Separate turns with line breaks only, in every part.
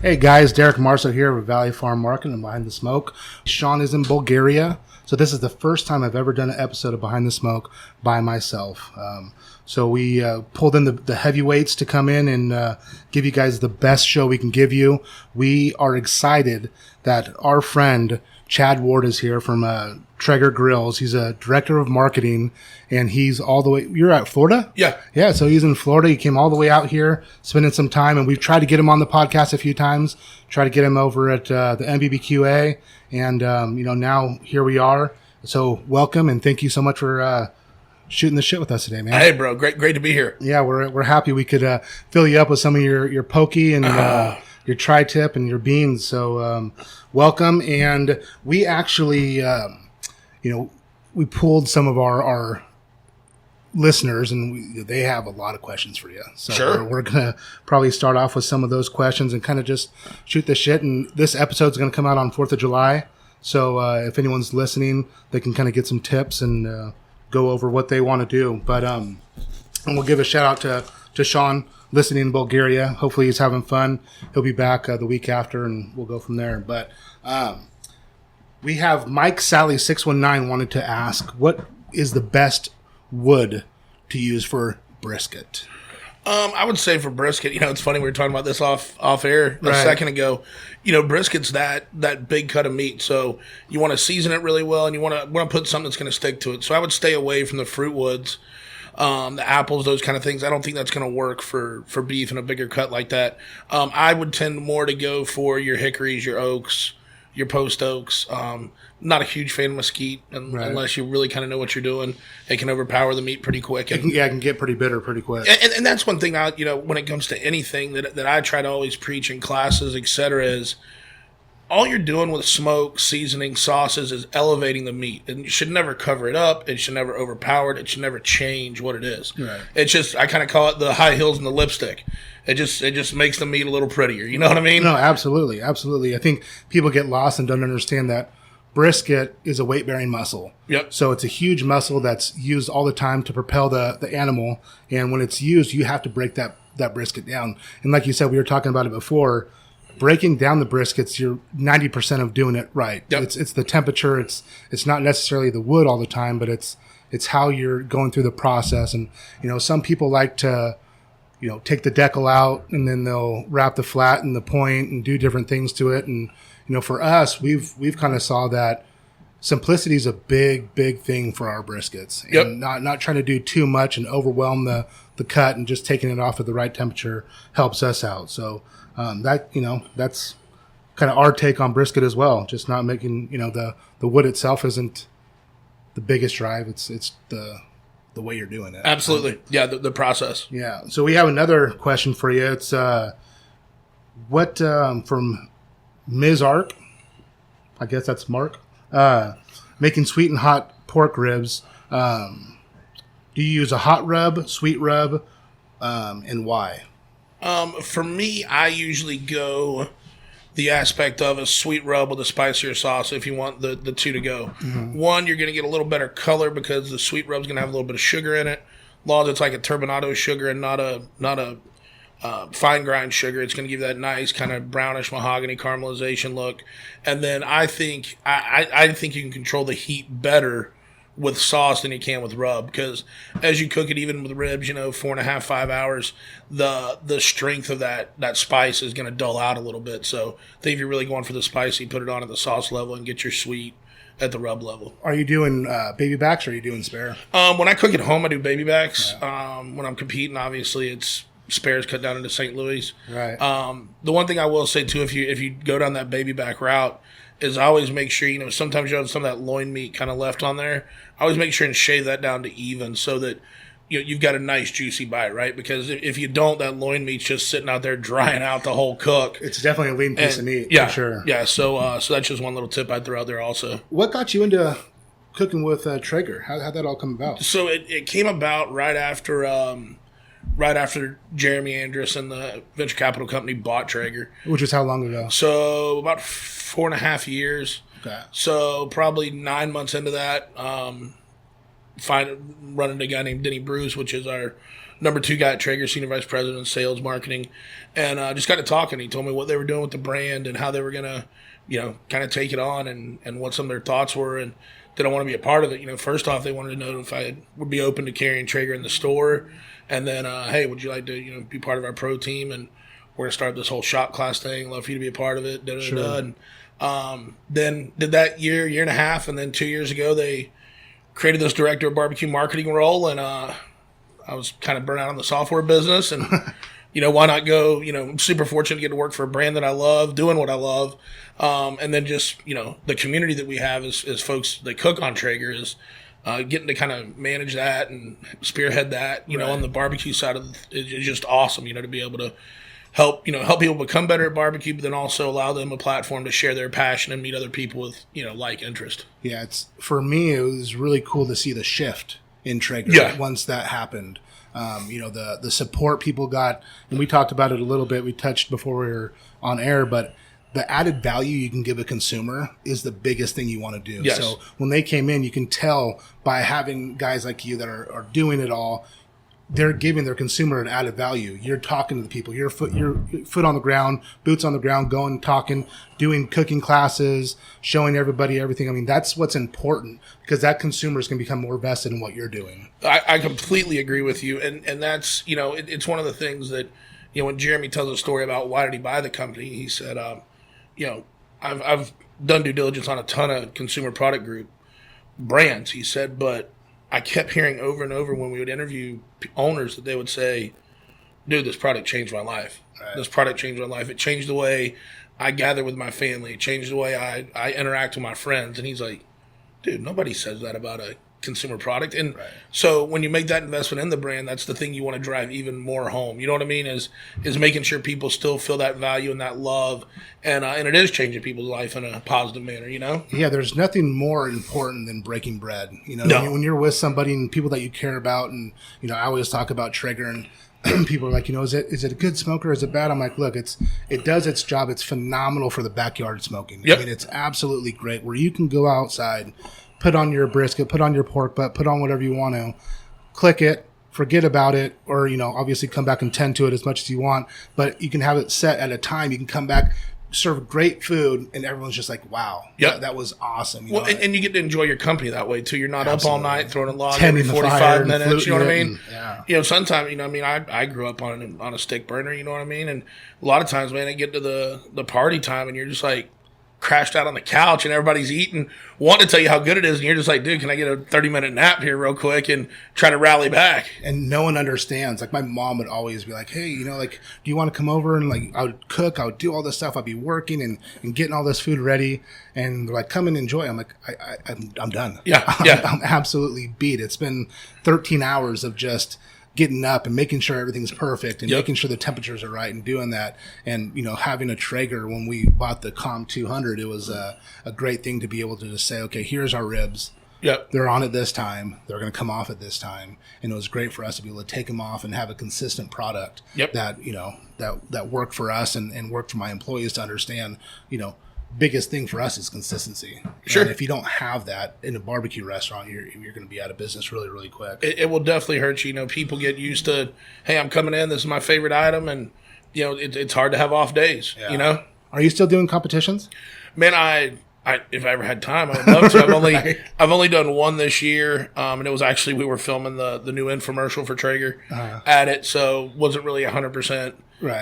Hey guys, Derek Marso here with Valley Farm Market and Behind the Smoke. Sean is in Bulgaria, so this is the first time I've ever done an episode of Behind the Smoke by myself. So we pulled in the heavyweights to come in and give you guys the best show we can give you. We are excited that our friend Chad Ward is here from Traeger Grills. He's a director of marketing, and he's all the way. You're at Florida?
Yeah.
So he's in Florida. He came all the way out here, spending some time, and we've tried to get him on the podcast a few times. Try to get him over at the MBBQA, and now here we are. So welcome, and thank you so much for shooting the shit with us today, man.
Hey, bro. Great to be here.
Yeah, we're happy we could fill you up with some of your pokey and your tri-tip and your beans. So welcome, and we actually we pulled some of our listeners, and they have a lot of questions for you. So
sure.
we're going to probably start off with some of those questions and kind of just shoot the shit. And this episode's going to come out on 4th of July. So if anyone's listening, they can kind of get some tips and go over what they want to do. But and we'll give a shout out to Sean listening in Bulgaria. Hopefully he's having fun. He'll be back the week after, and we'll go from there. But we have Mike Sally 619 wanted to ask, what is the best wood to use for brisket?
I would say for brisket, it's funny, we were talking about this off air a
Right.
second ago. Brisket's that big cut of meat, so you want to season it really well, and you want to put something that's going to stick to it. So I would stay away from the fruit woods, the apples, those kind of things. I don't think that's going to work for beef in a bigger cut like that. I would tend more to go for your hickories, your oaks, your post oaks. Not a huge fan of mesquite unless you really kind of know what you're doing. It can overpower the meat pretty quick.
It can get pretty bitter pretty quick.
And that's one thing, when it comes to anything that I try to always preach in classes, etc., is all you're doing with smoke, seasoning, sauces is elevating the meat. And you should never cover it up. It should never overpower it. It should never change what it is.
Right.
It's just, I kind of call it the high heels and the lipstick. It just makes the meat a little prettier. You know what I mean?
No, absolutely. Absolutely. I think people get lost and don't understand that brisket is a weight-bearing muscle.
Yep.
So it's a huge muscle that's used all the time to propel the animal. And when it's used, you have to break that brisket down. And like you said, we were talking about it before, breaking down the briskets, you're 90% of doing it right.
Yep.
It's the temperature. It's not necessarily the wood all the time, but it's how you're going through the process. And, some people like to, take the decal out and then they'll wrap the flat and the point and do different things to it. And, for us, we've kind of saw that simplicity is a big, big thing for our briskets. And
Yep.
not trying to do too much and overwhelm the cut, and just taking it off at the right temperature helps us out. So that's kind of our take on brisket as well. Just not making, the wood itself isn't the biggest drive. It's the way you're doing it.
Absolutely. Yeah, the process.
Yeah. So we have another question for you. It's what from Ms. Ark, I guess that's Mark, making sweet and hot pork ribs. Do you use a hot rub, sweet rub, and why?
For me, I usually go the aspect of a sweet rub with a spicier sauce if you want the two to go. Mm-hmm. One, you're going to get a little better color because the sweet rub's going to have a little bit of sugar in it. As long as it's like a turbinado sugar and not a fine grind sugar, it's going to give that nice kind of brownish mahogany caramelization look. And then I think you can control the heat better with sauce than you can with rub, because as you cook it, even with ribs, 4.5, 5 hours, the strength of that spice is going to dull out a little bit. So I think if you're really going for the spicy, put it on at the sauce level and get your sweet at the rub level.
Are you doing baby backs or are you doing spare?
When I cook at home, I do baby backs. Yeah. When I'm competing, obviously it's spares cut down into St. Louis.
Right.
The one thing I will say too, if you go down that baby back route, is I always make sure, sometimes you have some of that loin meat kind of left on there. I always make sure and shave that down to even so that you've got a nice juicy bite, right? Because if you don't, that loin meat's just sitting out there drying out the whole cook.
It's definitely a lean piece of meat,
yeah,
for sure.
Yeah, so that's just one little tip I'd throw out there also.
What got you into cooking with Traeger? How'd that all come about?
So it came about right after Jeremy Andrus and the venture capital company bought Traeger.
Which was how long ago?
So about 4.5 years.
Okay.
So probably 9 months into that, running a guy named Denny Bruce, which is our number 2 guy at Traeger, senior vice president of sales marketing, and just got to talking. He told me what they were doing with the brand and how they were gonna, kind of take it on and what some of their thoughts were, and did I want to be a part of it. First off, they wanted to know if I would be open to carrying Traeger in the store, and then hey, would you like to be part of our pro team, and we're gonna start this whole shop class thing. Love for you to be a part of it. Sure. And then did that year and a half, and then 2 years ago they created this director of barbecue marketing role, and I was kind of burnt out on the software business, and why not go? I'm super fortunate to get to work for a brand that I love, doing what I love, and then just the community that we have as folks that cook on Traeger is getting to kind of manage that and spearhead that. Right. On the barbecue side of it's just awesome. To be able to help people become better at barbecue, but then also allow them a platform to share their passion and meet other people with like interest.
Yeah, for me it was really cool to see the shift in Traeger once that happened. The support people got, and we talked about it a little bit. We touched before we were on air, but the added value you can give a consumer is the biggest thing you want to do.
Yes.
So when they came in, you can tell by having guys like you that are doing it all. They're giving their consumer an added value. You're talking to the people. Your foot on the ground, boots on the ground, going, talking, doing cooking classes, showing everybody everything. I mean, that's what's important, because that consumer is going to become more vested in what you're doing.
I completely agree with you. And that's, it's one of the things that, when Jeremy tells a story about why did he buy the company, he said, I've done due diligence on a ton of consumer product group brands, he said, but I kept hearing over and over when we would interview owners that they would say, dude, this product changed my life. Right. This product changed my life. It changed the way I gather with my family. It changed the way I interact with my friends. And he's like, dude, nobody says that about a consumer product. And so when you make that investment in the brand, that's the thing you want to drive even more home. You know what I mean? Is making sure people still feel that value and that love. And it is changing people's life in a positive manner,
Yeah, there's nothing more important than breaking bread.
No.
When you're with somebody and people that you care about, and, I always talk about Traeger, and people are like, is it a good smoker? Is it bad? I'm like, look, it does its job. It's phenomenal for the backyard smoking.
Yep.
I mean, it's absolutely great where you can go outside, put on your brisket, put on your pork butt, put on whatever you want to, click it, forget about it, or, obviously come back and tend to it as much as you want, but you can have it set at a time. You can come back, serve great food, and everyone's just like, wow, that was awesome.
And you get to enjoy your company that way too. You're not
Absolutely.
up all night throwing a log every 45 minutes, you know what I mean?
Yeah.
Sometimes, I grew up on a stick burner, you know what I mean? And a lot of times, man, I get to the party time and you're just like, crashed out on the couch and everybody's eating, wanting to tell you how good it is, and you're just like, dude, can I get a 30-minute nap here real quick and try to rally back?
And no one understands. Like, my mom would always be like, hey, do you want to come over? And like, I would cook, I would do all this stuff, I'd be working and getting all this food ready, and they're like, come and enjoy. I'm like, I'm done.
Yeah.
I'm absolutely beat. It's been 13 hours of just getting up and making sure everything's perfect and making sure the temperatures are right and doing that. And, having a Traeger, when we bought the COM 200, it was a great thing to be able to just say, okay, here's our ribs.
Yep.
They're on at this time. They're going to come off at this time. And it was great for us to be able to take them off and have a consistent product that, that worked for us and worked for my employees to understand, biggest thing for us is consistency.
Sure.
And if you don't have that in a barbecue restaurant, you're going to be out of business really, really quick.
It will definitely hurt you. People get used to, hey, I'm coming in, this is my favorite item, and it's hard to have off days.
Are you still doing competitions?
Man, I if I ever had time, I would love to. I've only done one this year, and it was actually, we were filming the new infomercial for Traeger at it, so wasn't really 100%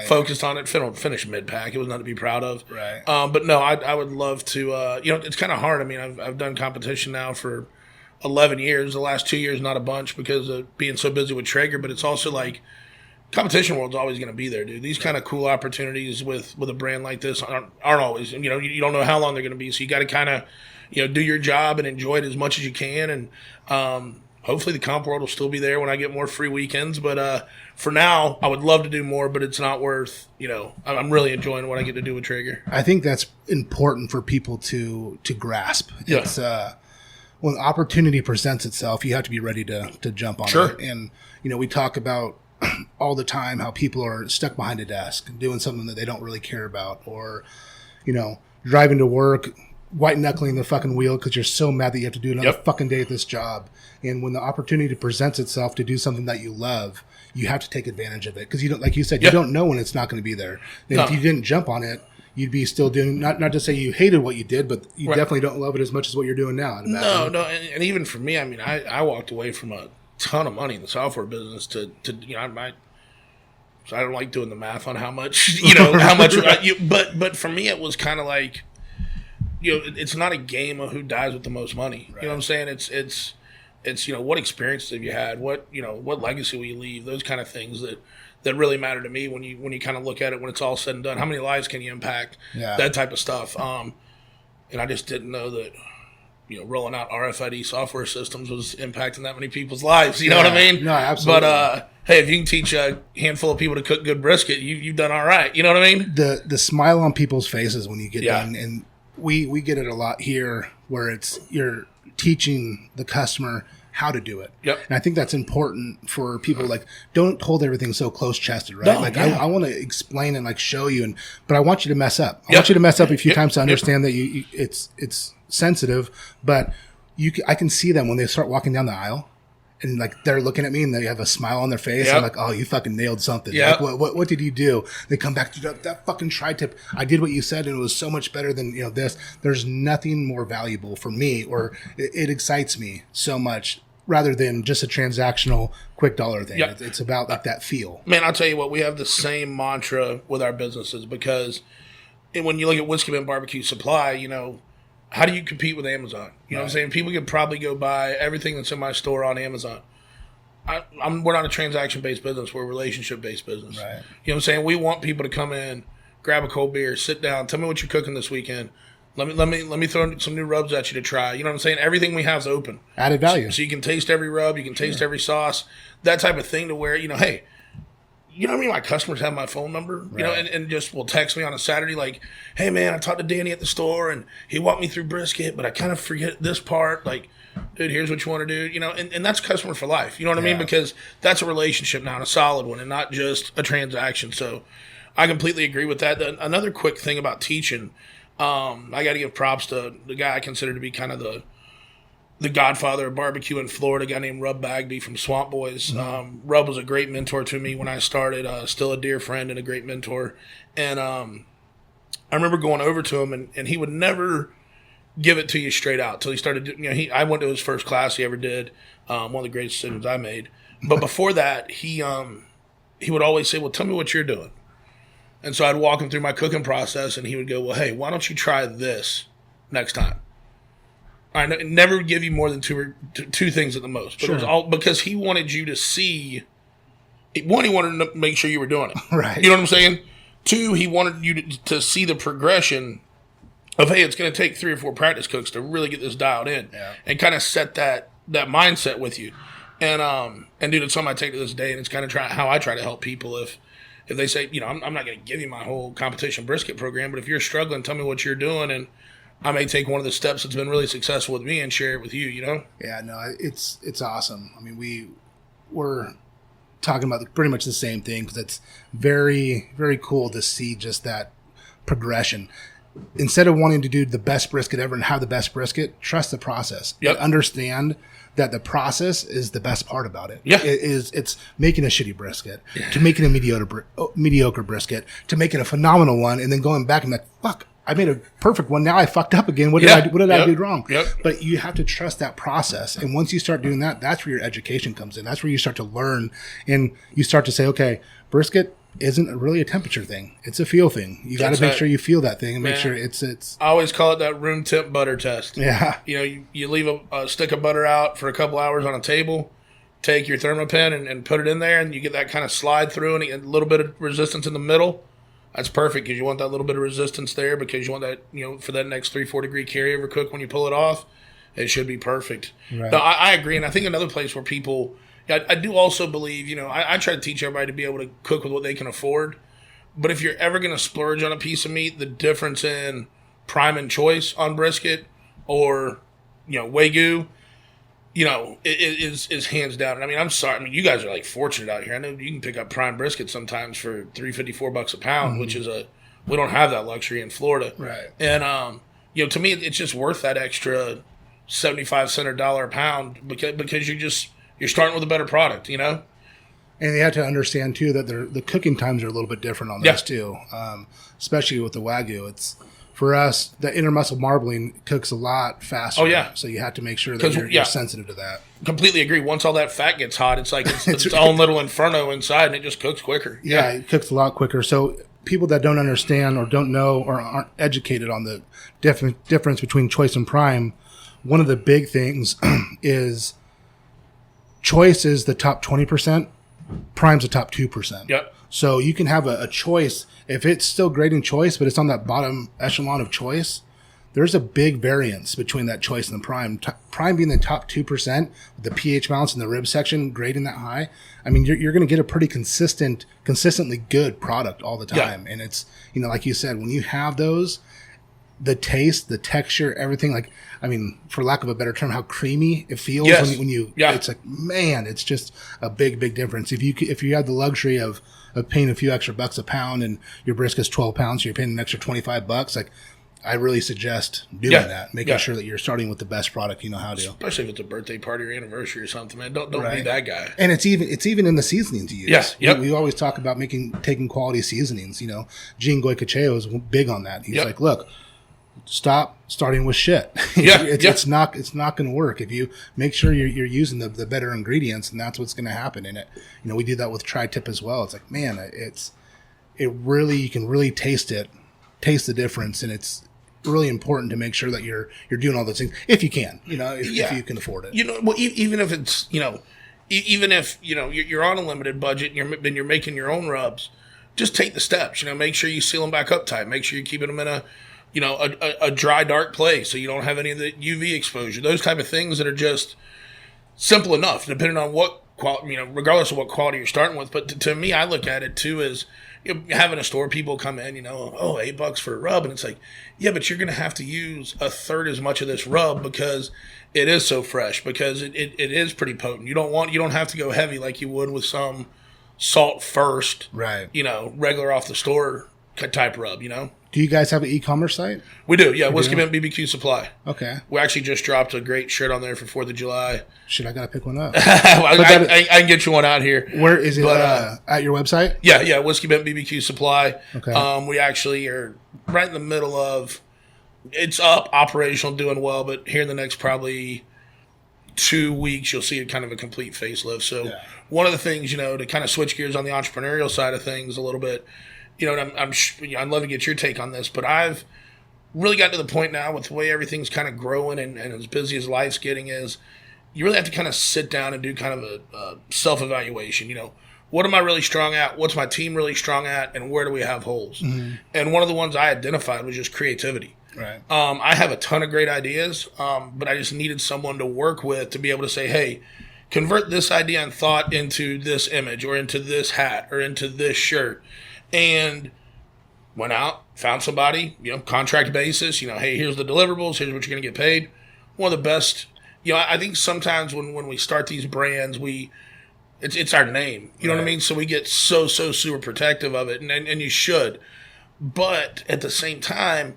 focused on it. Finished mid-pack. It was nothing to be proud of.
Right.
But no, I would love to, it's kind of hard. I mean, I've done competition now for 11 years. The last 2 years, not a bunch because of being so busy with Traeger, but it's also like, competition world's always going to be there, dude. These kind of cool opportunities with a brand like this aren't always, you don't know how long they're going to be. So you got to kind of, do your job and enjoy it as much as you can. And, hopefully the comp world will still be there when I get more free weekends. But, for now, I would love to do more, but it's not worth, I'm really enjoying what I get to do with Traeger.
I think that's important for people to grasp.
Yeah.
It's, when opportunity presents itself, you have to be ready to jump on
Sure.
it. And, we talk about all the time how people are stuck behind a desk doing something that they don't really care about, or, driving to work, white knuckling the fucking wheel because you're so mad that you have to do another fucking day at this job. And when the opportunity presents itself to do something that you love, you have to take advantage of it because you don't, like you said, you don't know when it's not going to be there. And if you didn't jump on it, you'd be still doing not to say you hated what you did, but you definitely don't love it as much as what you're doing now.
No, and even for me, I mean, I walked away from a ton of money in the software business to so I don't like doing the math on how much but for me it was kind of like, it's not a game of who dies with the most money. Right. You know what I'm saying? It's what experiences have you had? What legacy will you leave? Those kind of things that really matter to me when you kind of look at it when it's all said and done. How many lives can you impact? Yeah. That type of stuff. And I just didn't know that rolling out RFID software systems was impacting that many people's lives. You know what I mean?
No, absolutely.
But hey, if you can teach a handful of people to cook good brisket, you've done all right. You know what I mean?
The smile on people's faces when you get done, and we get it a lot here where you're teaching the customer how to do it.
Yep.
And I think that's important for people. Like, don't hold everything so close chested, right? No, I want to explain and like show you, but I want you to mess up. I want you to mess up a few times to understand that it's sensitive, but I can see them when they start walking down the aisle and like they're looking at me and they have a smile on their face. And like, oh, you fucking nailed something. Like, what did you do? They come back to that fucking tri-tip. I did what you said and it was so much better than this. There's nothing more valuable for me, or it excites me so much rather than just a transactional quick dollar thing. It's about like that feel.
Man, I'll tell you what, we have the same mantra with our businesses because when you look at Whiskey Man Barbecue Supply, how do you compete with Amazon? You know what I'm saying? People could probably go buy everything that's in my store on Amazon. We're not a transaction-based business. We're a relationship-based business.
Right.
You know what I'm saying? We want people to come in, grab a cold beer, sit down, tell me what you're cooking this weekend. Let me throw some new rubs at you to try. You know what I'm saying? Everything we have is open.
Added value.
So you can taste every rub. You can taste every sauce. That type of thing to where, hey, you know how many of my customers have my phone number? Right. And just will text me on a Saturday like, hey, man, I talked to Danny at the store, and he walked me through brisket, but I kind of forget this part. Like, dude, here's what you want to do. And that's customer for life. You know what I mean? Because that's a relationship now, and a solid one, and not just a transaction. So I completely agree with that. Another quick thing about teaching, I got to give props to the guy I consider to be kind of the godfather of barbecue in Florida, a guy named Rub Bagby from Swamp Boys. Rub was a great mentor to me when I started, still a dear friend and a great mentor. And I remember going over to him, and he would never give it to you straight out till he started. I went to his first class he ever did, one of the greatest decisions I made. But before that, he would always say, well, tell me what you're doing. And so I'd walk him through my cooking process, and he would go, well, hey, why don't you try this next time? I never give you more than two things at the most. But it was all because he wanted you to see. One, he wanted to make sure you were doing it.
Right.
You know what I'm saying? Two, he wanted you to see the progression of, hey, it's going to take 3 or 4 practice cooks to really get this dialed in, and kind of set that mindset with you. And dude, it's something I take to this day, and it's kind of how I try to help people. If they say, I'm not going to give you my whole competition brisket program, but if you're struggling, tell me what you're doing, and I may take one of the steps that's been really successful with me and share it with you,
Yeah, no, it's awesome. I mean, we're talking about pretty much the same thing because it's very, very cool to see just that progression. Instead of wanting to do the best brisket ever and have the best brisket, trust the process.
Yep.
Understand that the process is the best part about it.
Yeah.
It's making a shitty brisket, to making a mediocre brisket, to making a phenomenal one, and then going back and like, fuck, I made a perfect one. Now I fucked up again. What did I do wrong?
Yep.
But you have to trust that process. And once you start doing that, that's where your education comes in. That's where you start to learn, and you start to say, okay, brisket isn't really a temperature thing. It's a feel thing. You got to make sure you feel that thing and make sure it's.
I always call it that room temp butter test.
Yeah.
You leave a stick of butter out for a couple hours on a table, take your Thermapen and put it in there, and you get that kind of slide through and a little bit of resistance in the middle. That's perfect because you want that little bit of resistance there because you want that, for that next 3-4 degree carryover cook when you pull it off. It should be perfect. Right. No, I agree. And I think another place where people, I do also believe, I try to teach everybody to be able to cook with what they can afford. But if you're ever going to splurge on a piece of meat, the difference in prime and choice on brisket or, Wagyu, is hands down. And I mean, I'm sorry. I mean, you guys are like fortunate out here. I know you can pick up prime brisket sometimes for $3.54 a pound, which is we don't have that luxury in Florida.
Right.
And, to me, it's just worth that extra 75 cents or $1 a pound because you're starting with a better product,
And you have to understand too that the cooking times are a little bit different on this too, especially with the Wagyu. It's for us the intermuscle marbling cooks a lot faster.
Oh yeah,
so you have to make sure that you're sensitive to that.
Completely agree. Once all that fat gets hot, it's like it's own little inferno inside, and it just cooks quicker.
Yeah, it cooks a lot quicker. So people that don't understand or don't know or aren't educated on the difference between choice and prime, one of the big things is choice is the top 20%, prime's the top 2%.
Yep.
So you can have a choice. If it's still grading choice, but it's on that bottom echelon of choice, there's a big variance between that choice and the prime. Prime being the top 2%, the pH balance in the rib section grading that high. I mean, you're going to get a pretty consistently good product all the time. Yeah. And it's, like you said, when you have those, the taste, the texture, everything, like, I mean, for lack of a better term, how creamy it feels when you it's like, man, it's just a big, big difference. If you have the luxury of paying a few extra bucks a pound and your brisket's 12 pounds, so you're paying an extra $25, like, I really suggest doing that, making sure that you're starting with the best product you know how to.
Especially if it's a birthday party or anniversary or something, man. Don't be that guy.
And it's even in the seasonings you use.
Yes. Yep.
We always talk about taking quality seasonings. Gene Goycochea is big on that. He's like, look, stop starting with shit. It's not going to work if you make sure you're using the better ingredients, and that's what's going to happen in it. We do that with tri-tip as well. It's like, man, you can really taste the difference, and it's really important to make sure that you're doing all those things if you can, if you can afford it.
Well, even if it's, even if, you're on a limited budget and you're making your own rubs, just take the steps, make sure you seal them back up tight. Make sure you're keeping them in a dry, dark place so you don't have any of the UV exposure. Those type of things that are just simple enough, depending on what quality, regardless of what quality you're starting with. But to me, I look at it too as having a store, people come in, $8 for a rub, and it's like, yeah, but you're going to have to use a third as much of this rub because it is so fresh, because it is pretty potent. You don't have to go heavy like you would with some salt first,
right?
Regular off the store type rub.
Do you guys have an e-commerce site?
We do, yeah. Whiskey Bent BBQ Supply.
Okay.
We actually just dropped a great shirt on there for 4th of July.
Shit, I gotta pick one up.
I can get you one out here.
Where is it? At your website?
Yeah. Whiskey Bent BBQ Supply.
Okay.
We actually are right in the middle of. It's up, operational, doing well, but here in the next probably 2 weeks, you'll see kind of a complete facelift. So one of the things, to kind of switch gears on the entrepreneurial side of things a little bit. And I'd love to get your take on this, but I've really gotten to the point now with the way everything's kind of growing and as busy as life's getting is you really have to kind of sit down and do kind of a self-evaluation. What am I really strong at? What's my team really strong at? And where do we have holes? Mm-hmm. And one of the ones I identified was just creativity.
Right.
I have a ton of great ideas, but I just needed someone to work with to be able to say, hey, convert this idea and thought into this image or into this hat or into this shirt. And went out, found somebody, contract basis, hey, here's the deliverables, here's what you're going to get paid. One of the best, I think sometimes when we start these brands, it's our name, you know what I mean? So we get so super protective of it, and you should. But at the same time,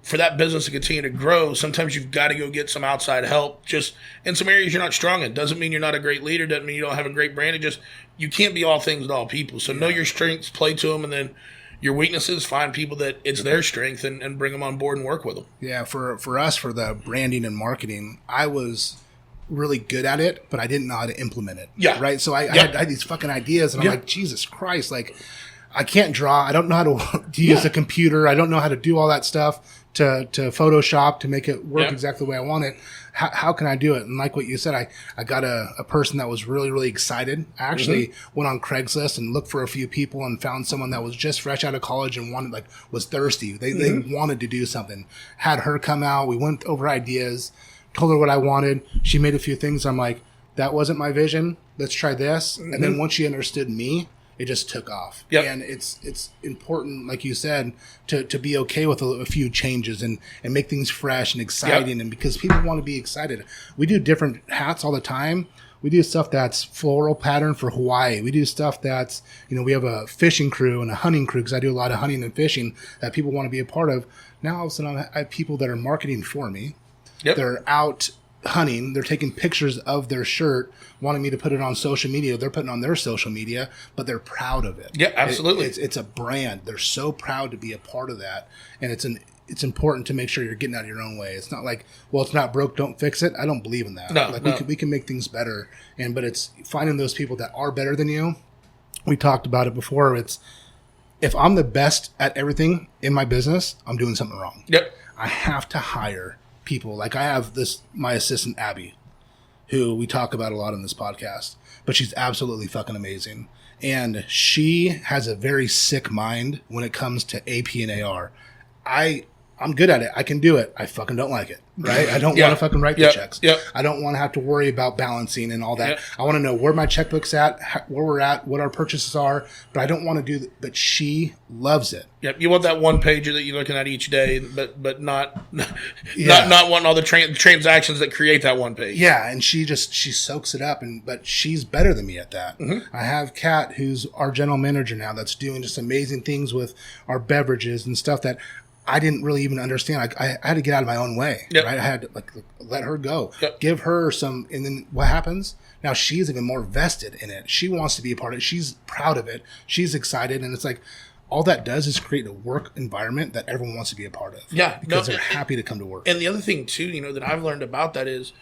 for that business to continue to grow, sometimes you've got to go get some outside help. Just in some areas you're not strong in. Doesn't mean you're not a great leader. Doesn't mean you don't have a great brand. It just, you can't be all things to all people. So know your strengths, play to them, and then your weaknesses, find people that it's their strength and bring them on board and work with them.
Yeah, for us, for the branding and marketing, I was really good at it, but I didn't know how to implement it.
Yeah.
Right? So I had these fucking ideas, and I'm like, Jesus Christ, like, I can't draw. I don't know how to use a computer. I don't know how to do all that stuff to Photoshop to make it work exactly the way I want it. How can I do it? And like what you said, I got a person that was really, really excited. I actually went on Craigslist and looked for a few people and found someone that was just fresh out of college and was thirsty. They wanted to do something. Had her come out. We went over ideas, told her what I wanted. She made a few things. I'm like, that wasn't my vision. Let's try this. And then once she understood me, it just took off.
Yep.
And it's important, like you said, to be okay with a few changes and make things fresh and exciting. And because people want to be excited. We do different hats all the time. We do stuff that's floral pattern for Hawaii. We do stuff that's, we have a fishing crew and a hunting crew because I do a lot of hunting and fishing that people want to be a part of. Now all of a sudden I have people that are marketing for me.
Yep.
They're out hunting. They're taking pictures of their shirt, wanting me to put it on social media. They're putting it on their social media, but they're proud of it.
Yeah, absolutely.
It's a brand. They're so proud to be a part of that. And it's important to make sure you're getting out of your own way. It's not like, well, it's not broke, don't fix it. I don't believe in that.
No.
We can make things better. But it's finding those people that are better than you. We talked about it before. It's, if I'm the best at everything in my business, I'm doing something wrong.
Yep.
I have to hire people. Like I have my assistant, Abby, who we talk about a lot in this podcast, but she's absolutely fucking amazing. And she has a very sick mind when it comes to AP and AR. I'm good at it. I can do it. I fucking don't like it. Right? I don't want to fucking write the checks.
Yep.
I don't want to have to worry about balancing and all that.
Yep.
I want to know where my checkbook's at, where we're at, what our purchases are. But I don't want to do that. But she loves it.
Yep. You want that one pager that you're looking at each day, but not wanting all the transactions that create that one page.
Yeah, and she soaks it up, but she's better than me at that. Mm-hmm. I have Kat, who's our general manager now, that's doing just amazing things with our beverages and stuff that I didn't really even understand. I had to get out of my own way.
Yep.
Right? I had to let her go.
Yep.
Give her some, and then what happens? Now she's even more vested in it. She wants to be a part of it. She's proud of it. She's excited, and it's like all that does is create a work environment that everyone wants to be a part of.
Yeah,
because they're happy to come to work.
And the other thing too, that I've learned about that is,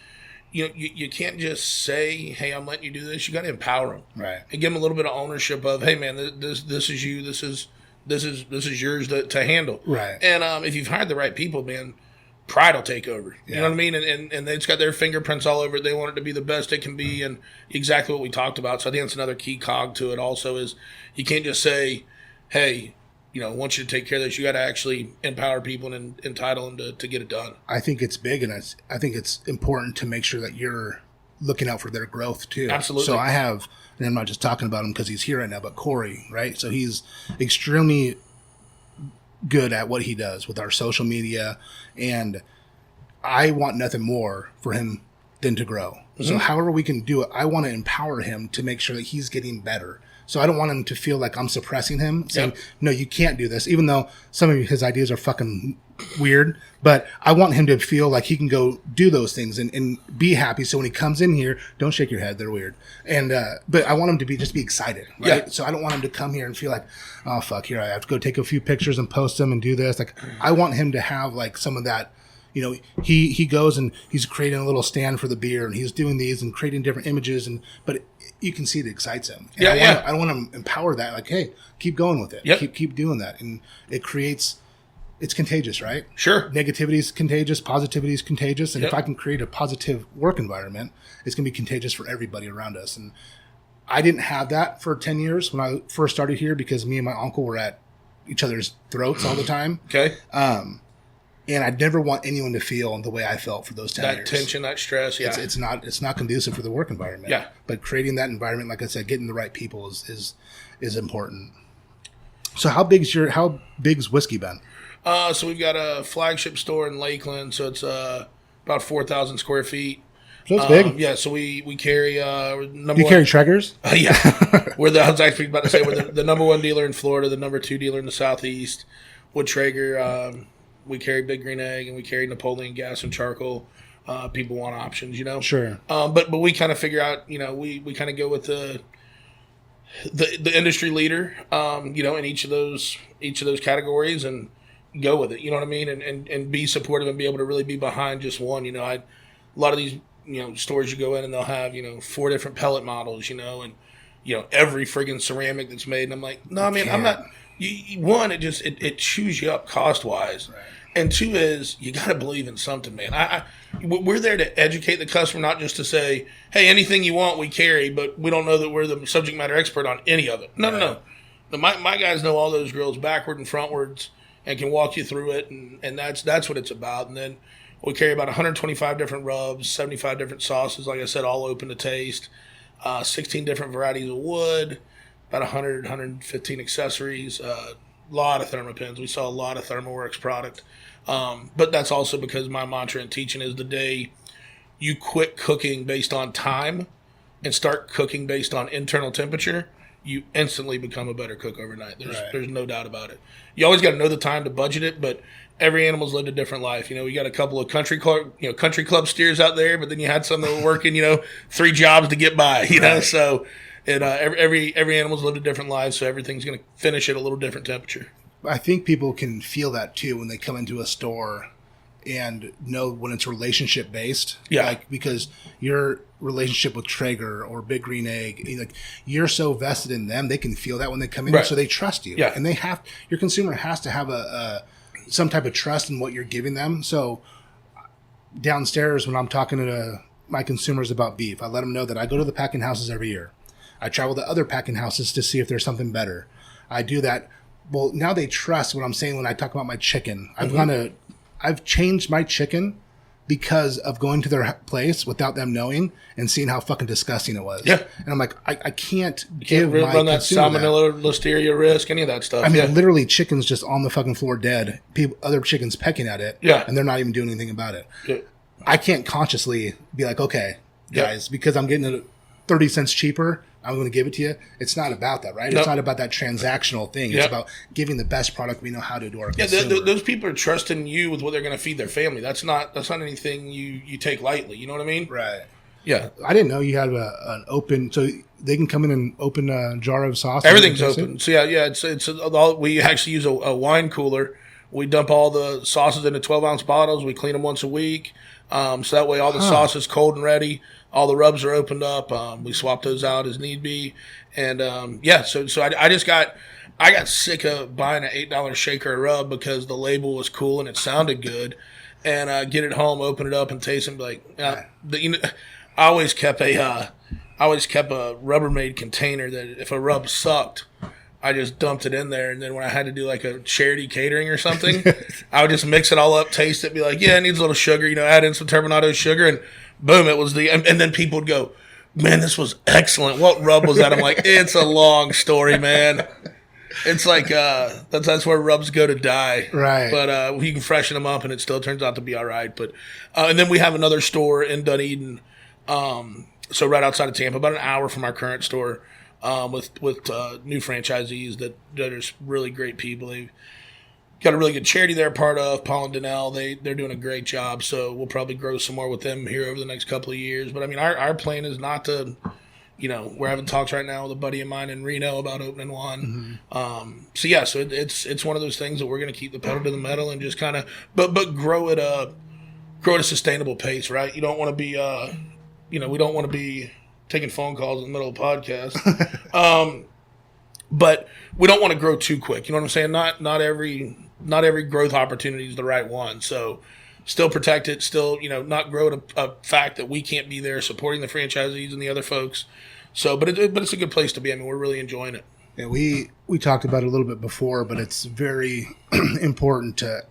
you can't just say, "Hey, I'm letting you do this." You got to empower them,
right?
And give them a little bit of ownership of, "Hey, man, this is you. This is yours to handle."
Right.
And if you've hired the right people, man, pride will take over.
Yeah.
You know what I mean? And they've got their fingerprints all over it. They want it to be the best it can be, and exactly what we talked about. So I think that's another key cog to it also is you can't just say, "Hey, I want you to take care of this." You got to actually empower people and entitle them to get it done.
I think it's big, and I think it's important to make sure that you're looking out for their growth too.
Absolutely.
So I have, and I'm not just talking about him because he's here right now, but Corey, right? So he's extremely good at what he does with our social media, and I want nothing more for him than to grow. Mm-hmm. So however we can do it, I want to empower him to make sure that he's getting better. So I don't want him to feel like I'm suppressing him, saying, no, you can't do this, even though some of his ideas are fucking weird. But I want him to feel like he can go do those things and be happy. So when he comes in here, don't shake your head. They're weird. And but I want him to be excited, right? Yeah. So I don't want him to come here and feel like, oh, fuck, here I have to go take a few pictures and post them and do this. Like I want him to have like some of that. He goes and he's creating a little stand for the beer and he's doing these and creating different images but you can see it excites him. And I want to empower that. Like, hey, keep going with it.
Yep.
Keep doing that. And it's contagious, right?
Sure.
Negativity is contagious. Positivity is contagious. And
Yep.
if I can create a positive work environment, it's going to be contagious for everybody around us. And I didn't have that for 10 years when I first started here because me and my uncle were at each other's throats all the time.
Okay.
And I'd never want anyone to feel the way I felt for those 10 years.
That tension, that stress, yeah.
It's not conducive for the work environment.
Yeah.
But creating that environment, like I said, getting the right people is important. So how big's Whiskey Ben?
So we've got a flagship store in Lakeland, so it's about 4,000 square feet.
So it's big.
Yeah, so we carry number
Do you carry Traegers?
Yeah. I was actually about to say we're the number one dealer in Florida, the number two dealer in the Southeast with Traeger. We carry Big Green Egg, and we carry Napoleon Gas and Charcoal. People want options,
Sure.
But we kind of figure out, we kind of go with the industry leader, in each of those categories and go with it. You know what I mean? And be supportive and be able to really be behind just one. A lot of these stores you go in and they'll have 4 different pellet models, and every friggin' ceramic that's made. And I'm like, no, man, I'm not. One, it chews you up cost wise, right. And two is you got to believe in something, man. We're there to educate the customer, not just to say, hey, anything you want we carry, but we don't know that we're the subject matter expert on any of it. No. My guys know all those grills backward and frontwards and can walk you through it, and that's what it's about. And then we carry about 125 different rubs, 75 different sauces, like I said, all open to taste, 16 different varieties of wood, about 100, 115 accessories, a lot of Thermopens. We saw a lot of ThermoWorks product. But that's also because my mantra in teaching is the day you quit cooking based on time, and start cooking based on internal temperature, you instantly become a better cook overnight. There's no doubt about it. You always got to know the time to budget it, but every animal's lived a different life. You know, we got a couple of country club steers out there, but then you had some that were working, 3 jobs to get by, know, so it, every animal's lived a different life, so everything's going to finish at a little different temperature.
I think people can feel that too when they come into a store and know when it's relationship based.
Yeah.
Like, because your relationship with Traeger or Big Green Egg, like, you're so vested in them, they can feel that when they come in,
right.
so they trust you.
Yeah.
And your consumer has to have some type of trust in what you're giving them. So downstairs, when I'm talking to my consumers about beef, I let them know that I go to the packing houses every year. I travel to other packing houses to see if there's something better. I do that. Well, now they trust what I'm saying when I talk about my chicken. I've changed my chicken because of going to their place without them knowing and seeing how fucking disgusting it was.
Yeah.
And I'm like, I can't
Give
give my
run that
consumer
salmonella, listeria risk, any of that stuff.
I mean, literally, chicken's just on the fucking floor dead. Other chickens pecking at it.
Yeah.
And they're not even doing anything about it.
Yeah.
I can't consciously be like, okay, guys, because I'm getting it 30 cents cheaper, I'm going to give it to you. It's not about that, right?
Nope.
It's not about that transactional thing. It's
Yep.
about giving the best product we know how to to our
Yeah,
consumer.
those people are trusting you with what they're going to feed their family. That's not anything you take lightly. You know what I mean?
Right.
Yeah.
I didn't know you had an open, so they can come in and open a jar of sauce.
Everything's
and taste
open.
it?
So yeah, it's all, we actually use a wine cooler. We dump all the sauces into 12-ounce bottles. We clean them once a week. So that way all the sauce is cold and ready. All the rubs are opened up. We swap those out as need be. And so I got sick of buying an $8 shaker of rub because the label was cool and it sounded good. And get it home, open it up, and taste them. Like, I always kept a Rubbermaid container that if a rub sucked, I just dumped it in there, and then when I had to do like a charity catering or something, I would just mix it all up, taste it, be like, yeah, it needs a little sugar, add in some turbinado sugar, and boom, it was and then people would go, man, this was excellent. What rub was that? I'm like, it's a long story, man. It's like that's where rubs go to die,
right?
But you can freshen them up, and it still turns out to be all right. But and then we have another store in Dunedin, so right outside of Tampa, about an hour from our current store. With new franchisees that are just really great people. They've got a really good charity they're a part of, Paul and Donnell. They're doing a great job, so we'll probably grow some more with them here over the next couple of years. But I mean, our plan is not to, we're having talks right now with a buddy of mine in Reno about opening one. Mm-hmm. So it's one of those things that we're going to keep the pedal to the metal and just kind of, but grow at a sustainable pace, right? You don't want to be, we don't want to be taking phone calls in the middle of the podcast. But we don't want to grow too quick. You know what I'm saying? Not every growth opportunity is the right one. So still protect it, still, not grow at a fact that we can't be there supporting the franchisees and the other folks. So, but it's a good place to be. I mean, we're really enjoying it.
Yeah, we talked about it a little bit before, but it's very important to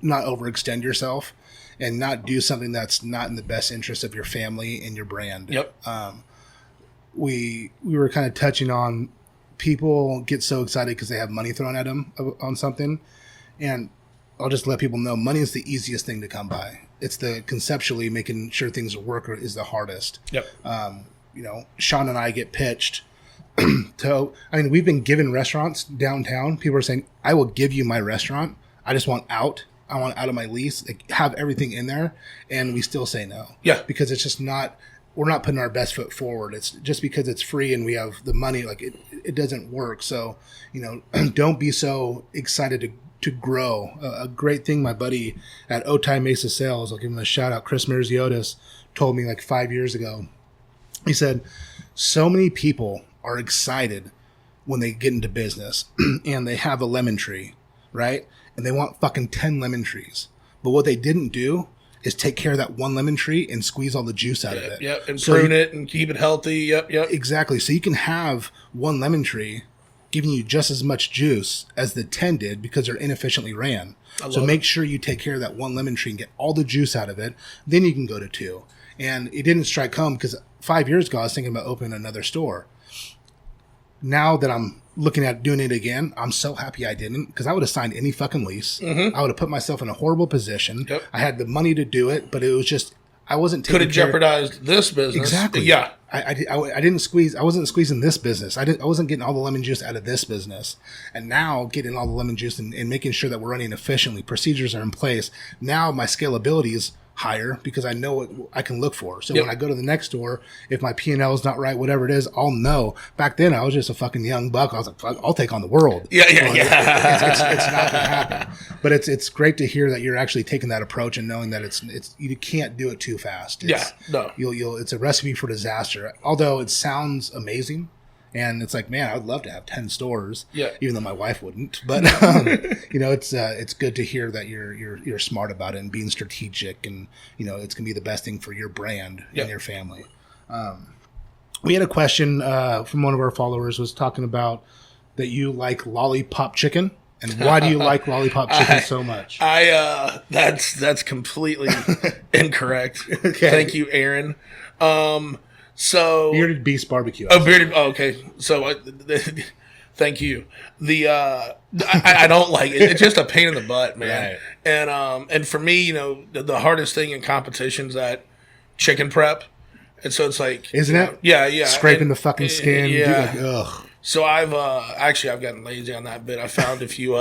not overextend yourself and not do something that's not in the best interest of your family and your brand.
Yep.
We were kind of touching on people get so excited because they have money thrown at them on something. And I'll just let people know money is the easiest thing to come by. It's the conceptually making sure things work is the hardest.
Yep.
Sean and I get pitched. We've been given restaurants downtown. People are saying, I will give you my restaurant. I just want out. I want out of my lease. Like, have everything in there. And we still say no.
Yeah.
Because it's just not... We're not putting our best foot forward. It's just because it's free and we have the money, like it doesn't work. So, don't be so excited to grow. A great thing my buddy at Otay Mesa Sales, I'll give him a shout out, Chris Mirziotis, told me like 5 years ago. He said, so many people are excited when they get into business and they have a lemon tree, right? And they want fucking 10 lemon trees. But what they didn't do is take care of that one lemon tree and squeeze all the juice out of it.
Yep, and prune it and keep it healthy. Yep.
Exactly. So you can have one lemon tree giving you just as much juice as the 10 did because they're inefficiently ran. So make sure you take care of that one lemon tree and get all the juice out of it. Then you can go to 2. And it didn't strike home because 5 years ago I was thinking about opening another store. Now that I'm looking at doing it again, I'm so happy I didn't, because I would have signed any fucking lease. Mm-hmm. I would have put myself in a horrible position.
Yep.
I had the money to do it, but it was just, I wasn't taking
could have jeopardized this business.
Exactly.
Yeah.
I didn't squeeze. I wasn't squeezing this business. I wasn't getting all the lemon juice out of this business. And now getting all the lemon juice and making sure that we're running efficiently, procedures are in place. Now my scalability is higher because I know what I can look for. So when I go to the next store, if my P&L is not right, whatever it is, I'll know. Back then, I was just a fucking young buck. I was like, fuck, I'll take on the world.
Yeah.
It's not going to happen. But it's great to hear that you're actually taking that approach and knowing that it's you can't do it too fast. It's a recipe for disaster. Although it sounds amazing. And it's like, man, I would love to have 10 stores.
Yeah.
Even though my wife wouldn't. But it's good to hear that you're smart about it and being strategic, and it's gonna be the best thing for your brand and your family. We had a question from one of our followers was talking about that you like lollipop chicken, and why do you like lollipop chicken so much?
That's completely incorrect. Okay. Thank you, Aaron. So
Bearded Beast Barbecue.
Okay. So thank you. I don't like it. It's just a pain in the butt, man. Right. And for me, the hardest thing in competition is that chicken prep. And so it's like,
isn't it?
Yeah.
Scraping the fucking skin.
Yeah.
Dude, ugh.
So I've gotten lazy on that bit. I found if you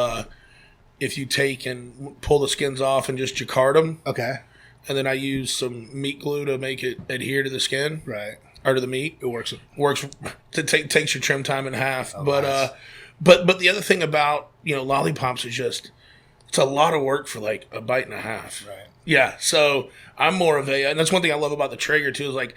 take and pull the skins off and just jacquard them.
Okay. And
then I use some meat glue to make it adhere to the skin,
right,
or to the meat.
It works.
Takes your trim time in half.
Oh,
but
nice.
But the other thing about lollipops is just it's a lot of work for like a bite and a half.
Right.
Yeah. So I'm more of and that's one thing I love about the Traeger too is like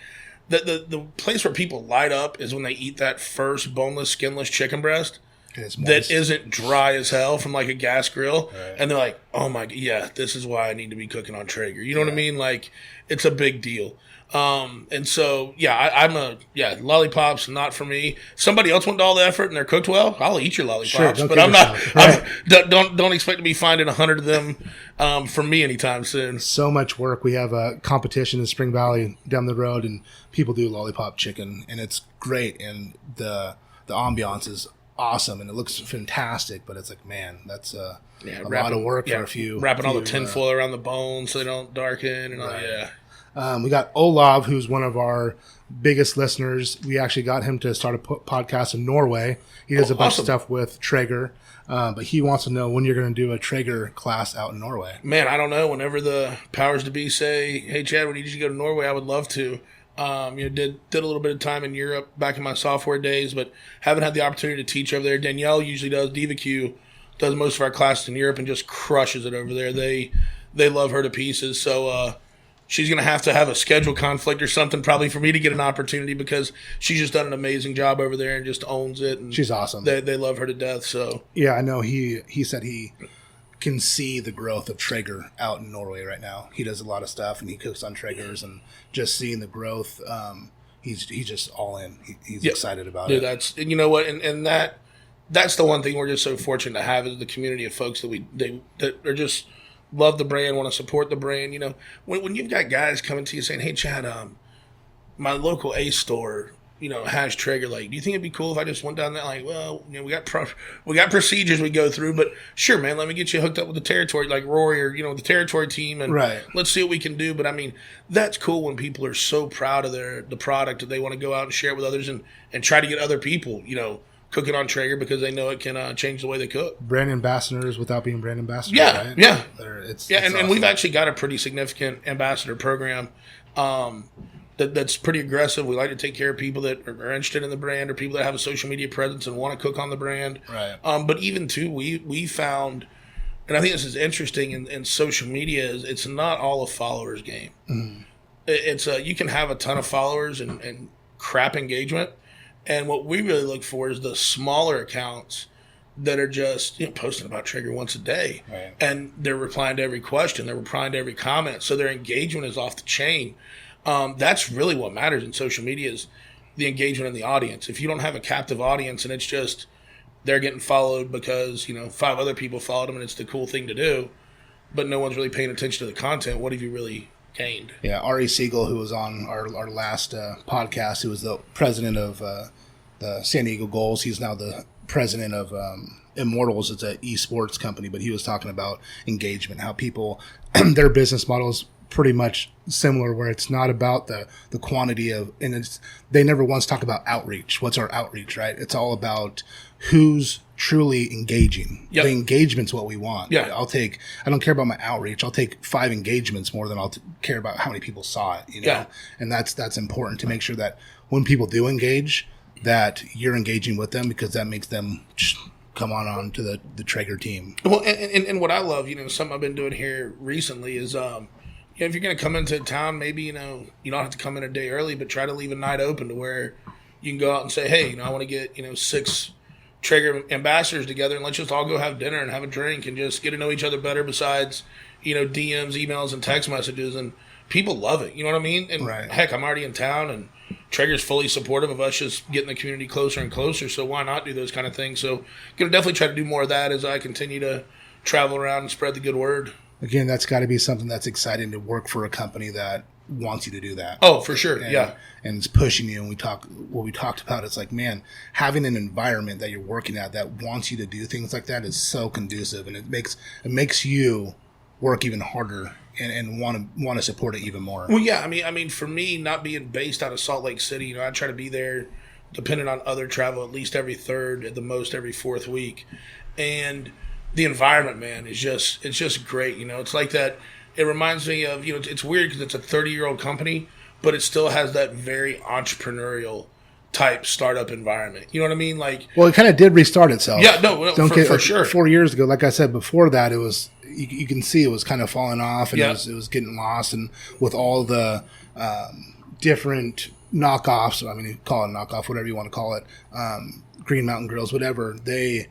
the place where people light up is when they eat that first boneless, skinless chicken breast. That isn't dry as hell from like a gas grill, right. And they're like, "Oh my, yeah, this is why I need to be cooking on Traeger." You know what I mean? Like, it's a big deal. And so, lollipops not for me. Somebody else went to all the effort and they're cooked well. I'll eat your lollipops,
sure,
but I'm not. Right. Don't expect to be finding 100 of them from me anytime soon.
So much work. We have a competition in Spring Valley down the road, and people do lollipop chicken, and it's great, and the ambiance is awesome, and it looks fantastic, but it's like, man, that's a lot of work for a few.
Wrapping all the tinfoil around the bones so they don't darken and all that.
We got Olav, who's one of our biggest listeners. We actually got him to start a podcast in Norway. He does a bunch of stuff with Traeger, but he wants to know when you're going to do a Traeger class out in Norway.
Man, I don't know. Whenever the powers to be say, "Hey, Chad, we need you to go to Norway," I would love to. Did a little bit of time in Europe back in my software days, but haven't had the opportunity to teach over there. Danielle usually does. DivaQ does most of our classes in Europe and just crushes it over there. They love her to pieces. So she's going to have a schedule conflict or something probably for me to get an opportunity because she's just done an amazing job over there and just owns it. And
she's awesome.
They love her to death. So
yeah, I know he said he can see the growth of Traeger out in Norway right now. He does a lot of stuff and he cooks on Traegers, and just seeing the growth, he's just all in. He's excited about it.
That's, and you know what, and that's the one thing we're just so fortunate to have is the community of folks that are just love the brand, want to support the brand. When you've got guys coming to you saying, "Hey, Chad, my local Ace store, has Traeger. Like, do you think it'd be cool if I just went down there? Like, well, we got procedures we go through, but sure, man, let me get you hooked up with the territory, like Rory or the territory team, and let's see what we can do." But I mean, that's cool when people are so proud of the product that they want to go out and share it with others and try to get other people, cooking on Traeger because they know it can change the way they cook.
Brand ambassadors without being brand ambassadors.
Yeah,
right?
yeah,
it's
and
awesome.
we've actually got a pretty significant ambassador program. That's pretty aggressive. We like to take care of people that are interested in the brand or people that have a social media presence and want to cook on the brand.
Right.
But even too, we found, and I think this is interesting in social media, is it's not all a followers game. Mm-hmm. It's you can have a ton of followers and crap engagement, and what we really look for is the smaller accounts that are just posting about Traeger once a day,
right.
And they're replying to every question, they're replying to every comment, so their engagement is off the chain. That's really what matters in social media is the engagement in the audience. If you don't have a captive audience and it's just they're getting followed because 5 other people followed them and it's the cool thing to do, but no one's really paying attention to the content, what have you really gained?
Yeah, Ari Siegel, who was on our last podcast, who was the president of the San Diego Gulls, he's now the president of Immortals. It's an esports company, but he was talking about engagement, how people their business models pretty much similar, where it's not about the quantity of, and they never once talk about outreach. What's our outreach, right? It's all about who's truly engaging.
Yep.
The engagement's what we want.
Yeah.
I don't care about my outreach. I'll take 5 engagements more than I'll care about how many people saw it, you know?
Yeah.
And that's important to make sure that when people do engage, that you're engaging with them, because that makes them come on to the Traeger team.
Well, and what I love, something I've been doing here recently is, if you're going to come into town, maybe, you don't have to come in a day early, but try to leave a night open to where you can go out and say, hey, I want to get, 6 Traeger ambassadors together, and let's just all go have dinner and have a drink and just get to know each other better besides, DMs, emails, and text messages. And people love it. You know what I mean? And
right.
Heck, I'm already in town, and Traeger's fully supportive of us just getting the community closer and closer. So why not do those kind of things? So going to definitely try to do more of that as I continue to travel around and spread the good word.
Again, that's got to be something that's exciting to work for a company that wants you to do that.
Oh, for sure. Yeah.
And it's pushing you. And what we talked about, it's like, man, having an environment that you're working at that wants you to do things like that is so conducive, and it makes you work even harder and want to support it even more.
Well, yeah. I mean, for me, not being based out of Salt Lake City, I try to be there, depending on other travel, at least every third, at the most every fourth week. And the environment, man, it's just great. It's like that. It reminds me of, it's weird because it's a 30-year-old company, but it still has that very entrepreneurial type startup environment. You know what I mean? Like,
well, it kind of did restart itself.
Yeah, no, for sure.
4 years ago, like I said, before that, it was, you can see it was kind of falling off, and
yeah.
it was getting lost, and with all the different knockoffs, I mean, you call it a knockoff, whatever you want to call it, Green Mountain Grills, whatever, they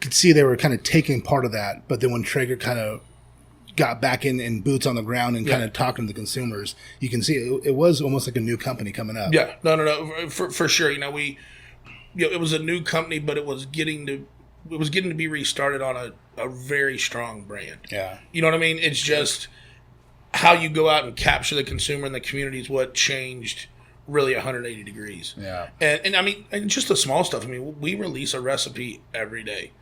could see they were kind of taking part of that, but then when Traeger kind of got back in boots on the ground and kind of talking to the consumers, you can see it was almost like a new company coming up.
Yeah, no, for sure. It was a new company, but it was getting to be restarted on a very strong brand.
Yeah,
you know what I mean? It's just how you go out and capture the consumer and the community is what changed really 180 degrees.
Yeah,
and I mean, and just the small stuff. I mean, we release a recipe every day,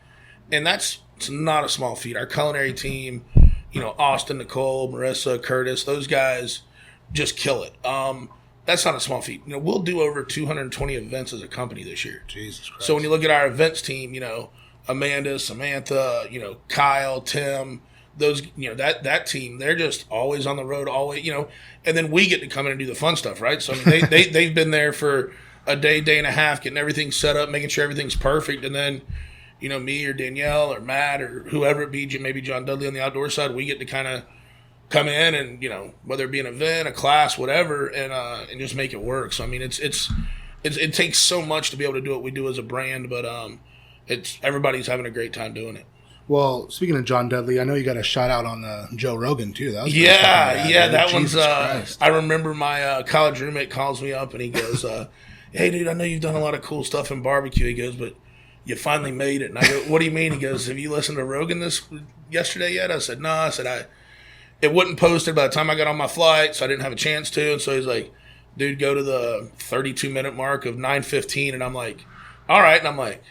and it's not a small feat. Our culinary team, Austin, Nicole, Marissa, Curtis, those guys just kill it. That's not a small feat. We'll do over 220 events as a company this year.
Jesus Christ.
So when you look at our events team, Amanda, Samantha, Kyle, Tim, those, that team, they're just always on the road, always, and then we get to come in and do the fun stuff, right? So I mean, they've been there for a day and a half, getting everything set up, making sure everything's perfect, and then me or Danielle or Matt or whoever it be, maybe John Dudley on the outdoor side, we get to kind of come in and, whether it be an event, a class, whatever, and just make it work. So, I mean, it takes so much to be able to do what we do as a brand, but everybody's having a great time doing it.
Well, speaking of John Dudley, I know you got a shout out on Joe Rogan too. That was
that one's.
Christ.
I remember my college roommate calls me up and he goes, "Hey, dude, I know you've done a lot of cool stuff in barbecue." He goes, "But you finally made it." And I go, "What do you mean?" He goes, "Have you listened to Rogan yesterday yet?" I said, "No." I said, it wasn't posted by the time I got on my flight, so I didn't have a chance to. And so he's like, "Dude, go to the 32-minute mark of 9:15." And I'm like, "All right." And I'm like,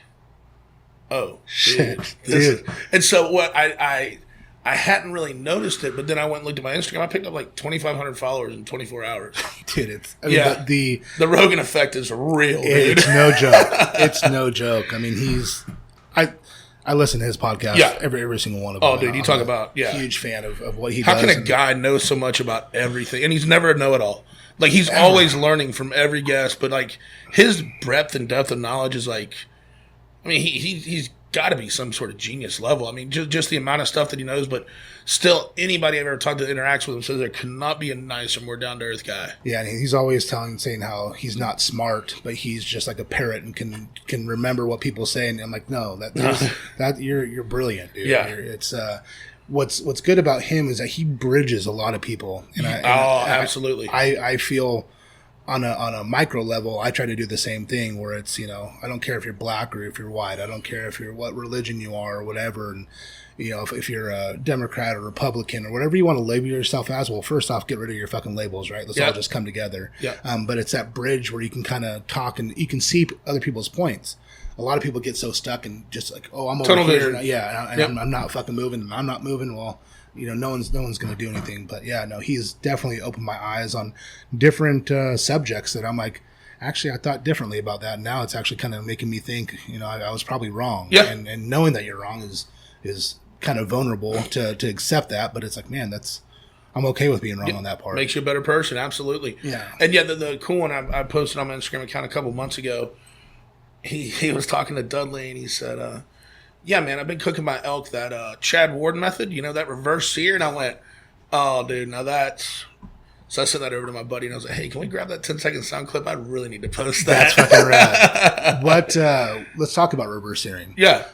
"Oh,
shit,
dude." And so what I hadn't really noticed it, but then I went and looked at my Instagram. I picked up like 2,500 followers in 24 hours.
Dude,
the Rogan effect is real, dude.
It's no joke. It's no joke. I mean, I listen to his podcast, every single one of them.
Oh, dude, you talk about,
huge fan of what he does.
How can a guy know so much about everything? And he's never a know-it-all. Like, he's always learning from every guest, but, like, his breadth and depth of knowledge is, like, I mean, he's got to be some sort of genius level. I mean, just the amount of stuff that he knows, but still, anybody I've ever talked to that interacts with him says there could not be a nicer, more down-to-earth guy.
Yeah, and he's always saying how he's not smart, but he's just like a parrot and can remember what people say. And I'm like, no, that you're brilliant, dude.
Yeah.
It's what's good about him is that he bridges a lot of people. And
absolutely.
I feel on a micro level, I try to do the same thing where it's, I don't care if you're black or if you're white. I don't care if you're what religion you are or whatever. And, if you're a Democrat or Republican or whatever you want to label yourself as, well, first off, get rid of your fucking labels, right? Let's all just come together.
Yeah.
But it's that bridge where you can kind of talk and you can see other people's points. A lot of people get so stuck and just like, oh, I'm over here. Yeah, and I'm not fucking moving and I'm not moving. Well, no one's going to do anything. But yeah, no, he's definitely opened my eyes on different subjects that I'm like, actually, I thought differently about that. Now it's actually kind of making me think, I was probably wrong.
Yeah.
And knowing that you're wrong is kind of vulnerable to accept that. But it's like, man, I'm okay with being wrong on that part.
Makes you a better person, absolutely. Yeah. And yeah, the cool one I posted on my Instagram account a couple months ago, he was talking to Dudley, and he said, yeah, man, I've been cooking my elk that Chad Ward method, that reverse sear. And I went, oh, dude, now that's... So I sent that over to my buddy, and I was like, hey, can we grab that 10-second sound clip? I really need to post that.
That's fucking rad. Let's talk about reverse searing.
Yeah.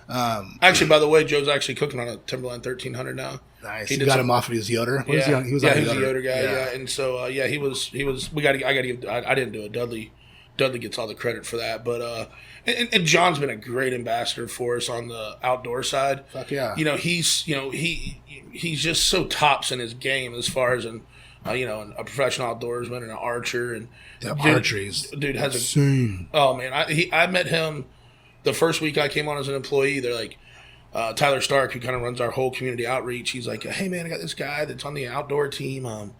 Actually, by the way, Joe's actually cooking on a Timberline 1300 now.
Nice. He got him off of his Yoder. He was a
Yoder guy. Yeah. And so, he was. I didn't do it. Dudley gets all the credit for that. But and John's been a great ambassador for us on the outdoor side.
Fuck yeah.
He's just so tops in his game as far as a professional outdoorsman and an archer, and dude has insane. Oh man, I met him the first week I came on as an employee. They're like, Tyler Stark, who kind of runs our whole community outreach. He's like, hey man, I got this guy that's on the outdoor team.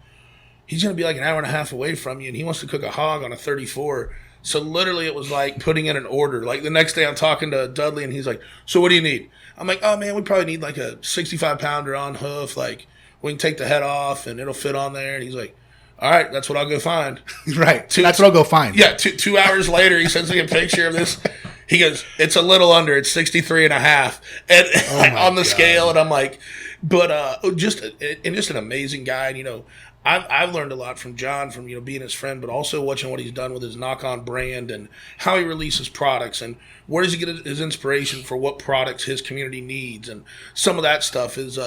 He's gonna be like an hour and a half away from you, and he wants to cook a hog on a 34. So literally, it was like putting in an order. Like the next day, I'm talking to Dudley, and he's like, so what do you need? I'm like, oh man, we probably need like a 65 pounder on hoof, like. We can take the head off and it'll fit on there. And he's like, all right, that's what I'll go find.
Right. That's what I'll go find.
Yeah. 2 hours later, he sends me a picture of this. He goes, it's a little under. It's 63 and a half and on the scale. And I'm like, but just an amazing guy. And, I've learned a lot from John, from being his friend, but also watching what he's done with his Knock On brand and how he releases products and where does he get his inspiration for what products his community needs, and some of that stuff is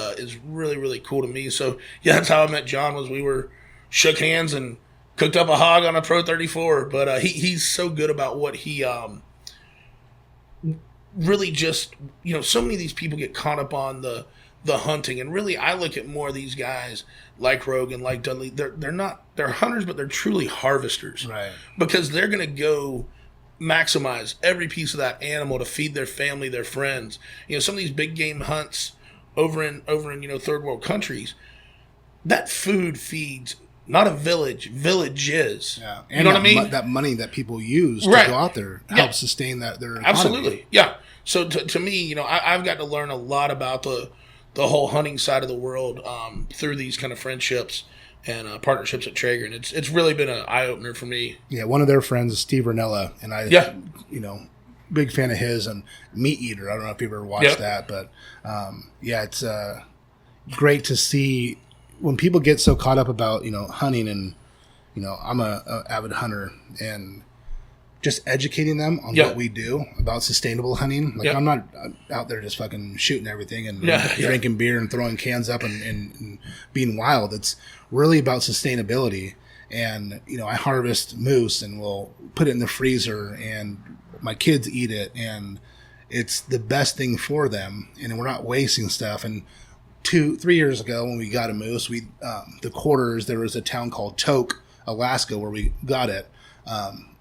really, really cool to me. So yeah, that's how I met John. We shook hands and cooked up a hog on a Pro 34. But he's so good about what he really just so many of these people get caught up on the hunting, and really I look at more of these guys like Rogan, like Dudley. They're hunters, but they're truly harvesters,
right? Because
they're gonna go maximize every piece of that animal to feed their family, their friends. Some of these big game hunts over in third world countries, that food feeds not a village, villages.
Yeah,
and you know what I mean.
That money that people use to go out there helps sustain their economy.
Absolutely, yeah. So to me, I've got to learn a lot about the whole hunting side of the world through these kind of friendships and partnerships at Traeger, and it's really been an eye opener for me.
Yeah, one of their friends is Steve Ranella, and I, big fan of his, and Meat Eater. I don't know if you've ever watched that, but it's great to see when people get so caught up about hunting, and I'm a avid hunter, and just educating them on what we do about sustainable hunting. Like I'm not out there just fucking shooting everything and drinking beer and throwing cans up and being wild. It's really about sustainability. And, I harvest moose and we'll put it in the freezer and my kids eat it, and it's the best thing for them. And we're not wasting stuff. And 2-3 years ago when we got a moose, the quarters, there was a town called Tok, Alaska, where we got it.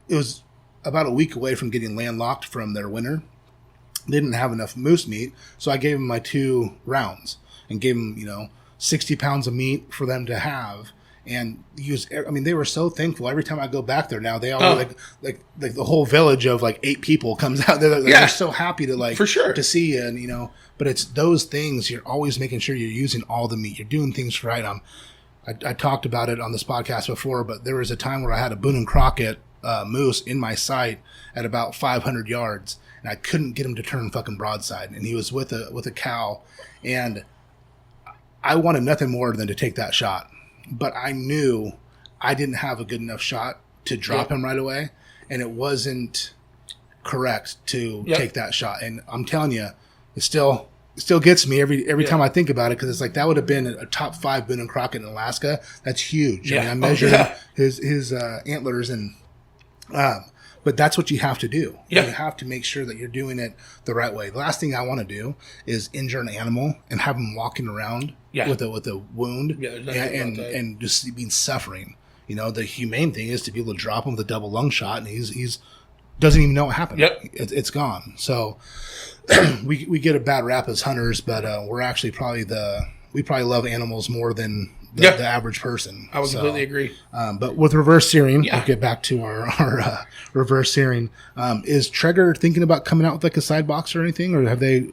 It was about a week away from getting landlocked from their winter. They didn't have enough moose meat, so I gave them my 2 rounds and gave them, 60 pounds of meat for them to have and use. I mean, they were so thankful. Every time I go back there now, they all like the whole village of like 8 people comes out there. They're so happy to for sure to see you, and but it's those things. You're always making sure you're using all the meat. You're doing things right. I talked about it on this podcast before, but there was a time where I had a Boone and Crockett moose in my sight at about 500 yards, and I couldn't get him to turn fucking broadside, and he was with a cow, and I wanted nothing more than to take that shot, but I knew I didn't have a good enough shot to drop him right away, and it wasn't correct to take that shot. And I'm telling you, it still gets me every time I think about it, because it's like that would have been a top 5 Boone and Crockett in Alaska. That's huge. I mean, I measured his antlers, and but that's what you have to do. You have to make sure that you're doing it the right way. The last thing I want to do is injure an animal and have him walking around with a wound and just being suffering. The humane thing is to be able to drop him with a double lung shot, and he's doesn't even know what happened. It's gone. So we get a bad rap as hunters, but we're actually probably the we probably love animals more than the average person.
I would completely agree.
But with reverse searing,
Yeah.
we'll get back to our reverse searing. Is Traeger thinking about coming out with like a side box or anything, or have they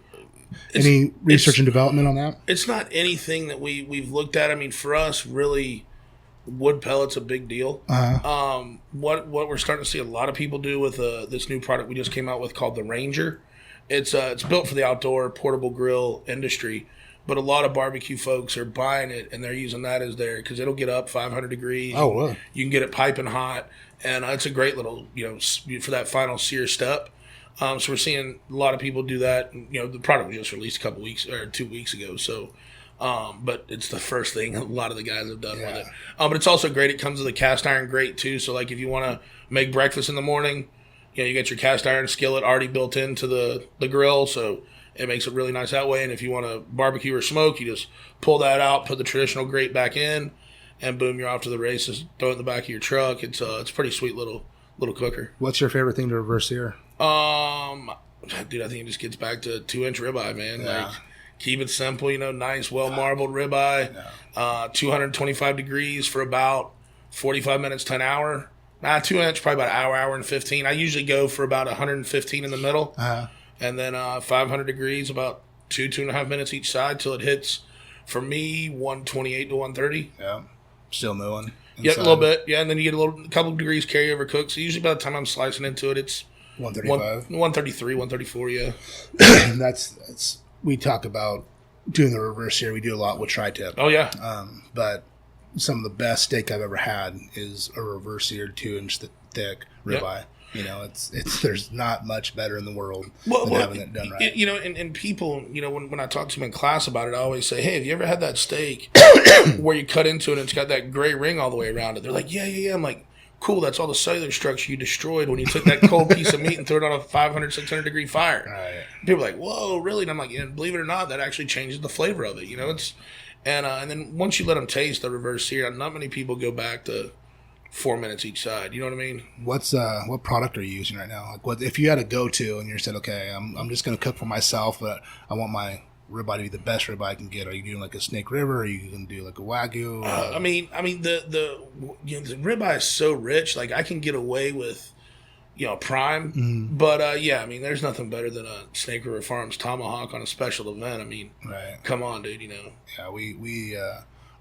any research and development on that?
It's not anything that we've looked at. I mean, for us, really, wood pellet's a big deal. What we're starting to see a lot of people do with this new product we just came out with called the Ranger. It's built for the outdoor portable grill industry, but a lot of barbecue folks are buying it and they're using that as their, because it'll get up 500 degrees.
Oh, really?
You can get it piping hot, and it's a great little, for that final sear step. So we're seeing a lot of people do that. The product was just released a couple weeks or 2 weeks ago. So, but it's the first thing a lot of the guys have done with it. But it's also great. It comes with a cast iron grate too. So like if you want to make breakfast in the morning, you got your cast iron skillet already built into the grill. So it makes it really nice that way. And if you want to barbecue or smoke, you just pull that out, put the traditional grate back in, and boom, you're off to the races. Throw it in the back of your truck. It's a pretty sweet little cooker.
What's your favorite thing to reverse sear?
Dude, I think it just gets back to 2-inch ribeye, man.
Yeah.
Like, keep it simple, nice, well marbled ribeye. 225 degrees for about 45 minutes to an hour. 2-inch, probably about an hour and 15. I usually go for about 115 in the middle, and then 500 degrees, about 2.5 minutes each side till it hits. For me, 128 to 130.
Yeah, still mooing.
Yeah, a little bit. Yeah, and then you get a couple of degrees carryover cook. So usually by the time I'm slicing into it, it's
135,
133, 134. Yeah.
that's we talk about doing the reverse sear. We do a lot with tri-tip.
Oh yeah.
But some of the best steak I've ever had is a reverse seared 2-inch thick ribeye. It's there's not much better in the world than having it done right.
And people, when I talk to them in class about it, I always say, hey, have you ever had that steak where you cut into it and it's got that gray ring all the way around it? They're like, yeah. I'm like, cool, that's all the cellular structure you destroyed when you took that cold piece of meat and threw it on a 500, 600 degree fire.
Right.
People are like, whoa, really? And I'm like, yeah, believe it or not, that actually changes the flavor of it. And then once you let them taste the reverse sear, not many people go back to 4 minutes each side. You know what I mean?
What product are you using right now? Like, what if you had a go-to and you said, okay, I'm just going to cook for myself, but I want my ribeye to be the best ribeye I can get? Are you doing like a Snake River? Or are you going to do like a Wagyu?
I mean, the ribeye is so rich. Like I can get away with, prime, but there's nothing better than a Snake River Farms tomahawk on a special event. I mean,
right?
Come on, dude.
Yeah,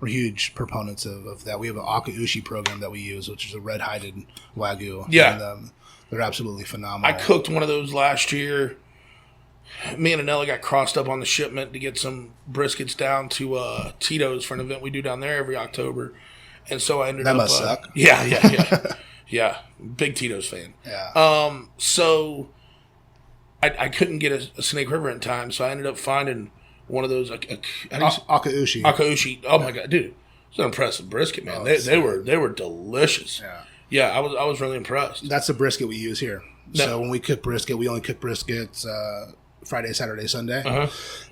we're huge proponents of that. We have an Akaushi program that we use, which is a red-hided Wagyu.
Yeah.
And, they're absolutely phenomenal.
I cooked one of those last year. Me and Anella got crossed up on the shipment to get some briskets down to Tito's for an event we do down there every October. And so I ended up...
That must suck.
Yeah. Yeah. Big Tito's fan.
Yeah.
So I couldn't get a Snake River in time, so I ended up finding one of those
Akaushi.
Akaushi. Oh my god, dude, it's an impressive brisket, man. They were delicious. Yeah. I was really impressed.
That's the brisket we use here.
No.
So when we cook brisket, we only cook briskets Friday, Saturday, Sunday,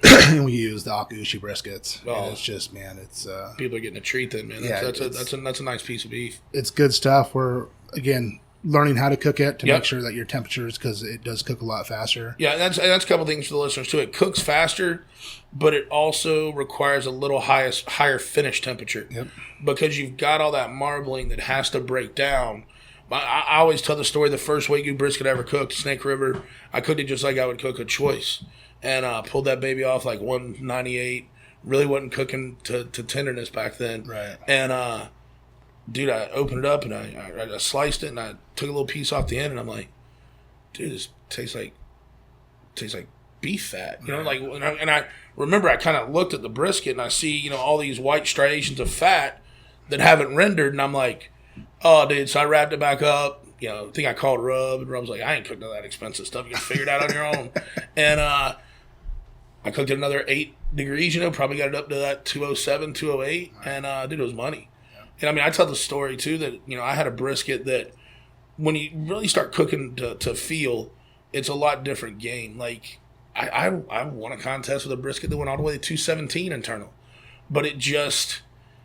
and we use the Akaushi briskets.
Oh.
And it's just, man, it's
People are getting a treat then, man. That's a nice piece of beef.
it's good stuff. We're again learning how to cook it to make sure that your temperatures, because it does cook a lot faster.
Yeah, and that's a couple things for the listeners too. It cooks faster, but it also requires a little higher finish temperature.
Yep.
Because you've got all that marbling that has to break down. I always tell the story, the first Wagyu brisket I ever cooked, Snake River, I cooked it just like I would cook a choice. And pulled that baby off like 198. Really wasn't cooking to tenderness back then.
Right.
And, dude, I opened it up and I sliced it and I took a little piece off the end and I'm like, dude, this tastes like beef fat. And I remember I kind of looked at the brisket and I see, all these white striations of fat that haven't rendered and I'm like, oh, dude, so I wrapped it back up. I think I called Rub, and Rub's like, I ain't cooking that expensive stuff. You can figure it out on your own. And I cooked it another 8 degrees, probably got it up to that 207, 208, and dude, it was money. And I mean, I tell the story, too, that, I had a brisket that when you really start cooking to feel, it's a lot different game. Like, I won a contest with a brisket that went all the way to 217 internal. But it just...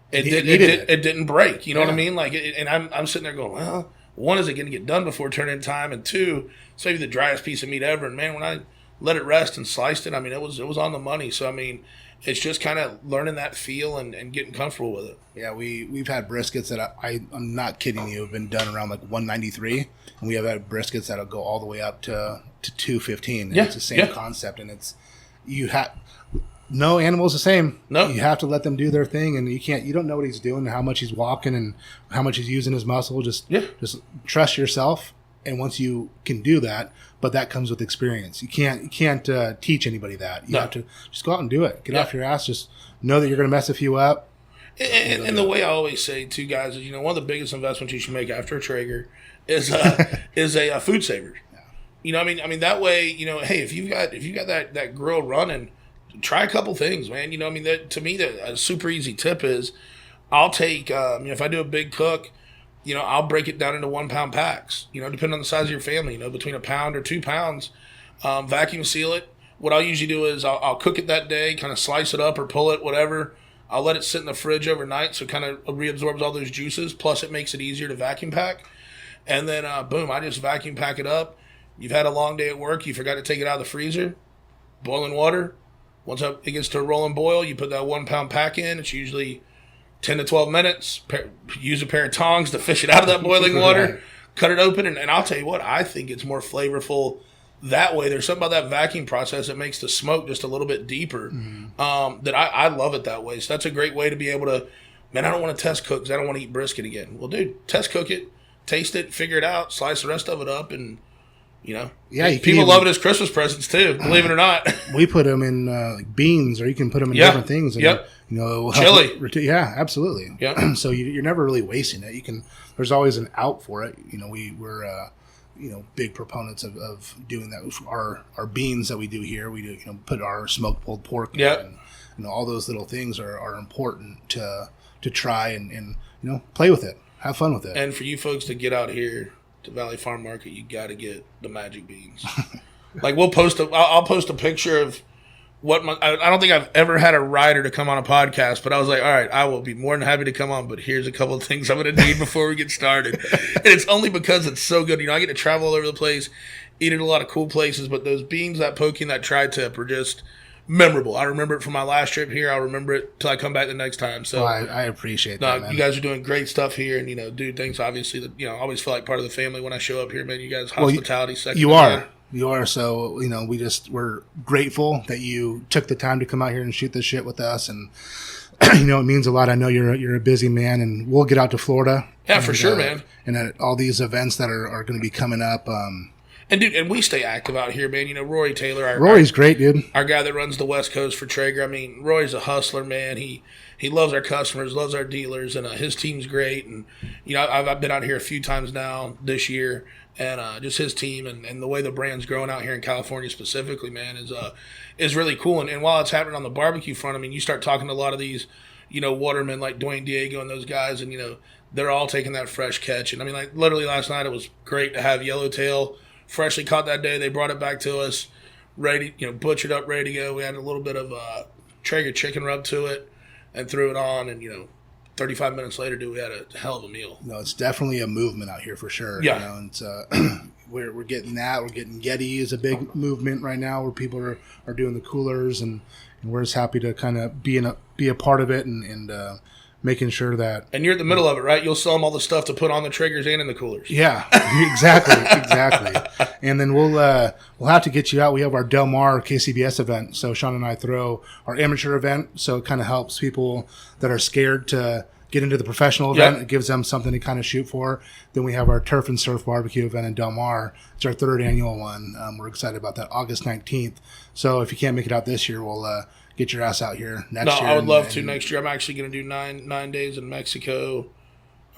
It didn't break. You know what I mean? Like, and I'm sitting there going, well, one, is it going to get done before turn-in time? And two, it's maybe the driest piece of meat ever. And man, when I let it rest and sliced it, I mean, it was on the money. So I mean, it's just kind of learning that feel and getting comfortable with it.
Yeah, we've had briskets that I'm not kidding you, have been done around like 193, and we have had briskets that'll go all the way up to 215. And it's the same concept, and no animal's the same.
No,
you have to let them do their thing, and you don't know what he's doing, how much he's walking, and how much he's using his muscle. Just trust yourself, and once you can do that, but that comes with experience. You can't teach anybody that. You have to just go out and do it. Get off your ass. Just know that you're going to mess a few up.
And the way I always say to guys is, one of the biggest investments you should make after a Traeger is a food saver. Yeah. I mean that way, hey, if you've got that grill running, try a couple things, man. That to me, a super easy tip is I'll take if I do a big cook, I'll break it down into 1 pound packs. Depending on the size of your family, between a pound or 2 pounds, vacuum seal it. What I'll usually do is I'll cook it that day, kind of slice it up or pull it, whatever. I'll let it sit in the fridge overnight so it kind of reabsorbs all those juices. Plus, it makes it easier to vacuum pack. And then, boom, I just vacuum pack it up. You've had a long day at work. You forgot to take it out of the freezer. Boiling water. Once it gets to a rolling boil, you put that 1 pound pack in. It's usually 10 to 12 minutes. Use a pair of tongs to fish it out of that boiling water. Right. Cut it open. And I'll tell you what, I think it's more flavorful that way. There's something about that vacuum process that makes the smoke just a little bit deeper. That I love it that way. So that's a great way to be able to, man, I don't want to test cook because I don't want to eat brisket again. Well, dude, test cook it, taste it, figure it out, slice the rest of it up, and people love it as Christmas presents too. Believe it or not,
we put them in like beans, or you can put them in different things. And,
chili.
Yeah, absolutely.
Yeah.
So you're never really wasting it. There's always an out for it. We're big proponents of doing that. Our beans that we do here, we do put our smoked pulled pork in. And, all those little things are important to try and play with it, have fun with it.
And for you folks to get out here to Valley Farm Market, you got to get the magic beans. Like I'll post a picture of what I don't think I've ever had a rider to come on a podcast, but I was like, all right, I will be more than happy to come on, but here's a couple of things I'm going to need before we get started. And it's only because it's so good. I get to travel all over the place, eat at a lot of cool places, but those beans, that poke, and that tri-tip are just memorable. I remember it from my last trip here. I'll remember it till I come back the next time. So
I appreciate that, man.
You guys are doing great stuff here, and do things obviously that I always feel like part of the family when I show up here, man. You guys, hospitality second.
You are. So we're grateful that you took the time to come out here and shoot this shit with us, and it means a lot. I know you're a busy man, and we'll get out to Florida.
Yeah, for sure, man.
And at all these events that are going to be coming up.
And we stay active out here, man. Rory Taylor.
Rory's great, dude.
Our guy that runs the West Coast for Traeger. I mean, Rory's a hustler, man. He loves our customers, loves our dealers, and his team's great. And I've been out here a few times now this year, and just his team and the way the brand's growing out here in California specifically, man, is really cool. And while it's happening on the barbecue front, I mean, you start talking to a lot of these, watermen like Dwayne Diego and those guys, and they're all taking that fresh catch. And I mean, like literally last night, it was great to have Yellowtail. Freshly caught that day. They brought it back to us, ready, butchered up, ready to go. We had a little bit of Traeger chicken rub to it and threw it on. And, 35 minutes later, dude, we had a hell of a meal.
No, it's definitely a movement out here for sure.
Yeah.
And we're getting that. We're getting Yeti is a big movement right now where people are doing the coolers. And we're just happy to kind of be a part of it and making sure that...
And you're at the middle of it, right? You'll sell them all the stuff to put on the Traegers and in the coolers.
Yeah, exactly. And then we'll have to get you out. We have our Del Mar KCBS event. So Sean and I throw our amateur event. So it kind of helps people that are scared to get into the professional event. Yep. It gives them something to kind of shoot for. Then we have our Turf and Surf Barbecue event in Del Mar. It's our third annual one. We're excited about that, August 19th. So if you can't make it out this year, we'll... get your ass out here next year.
I would love to next year. I'm actually going to do nine days in Mexico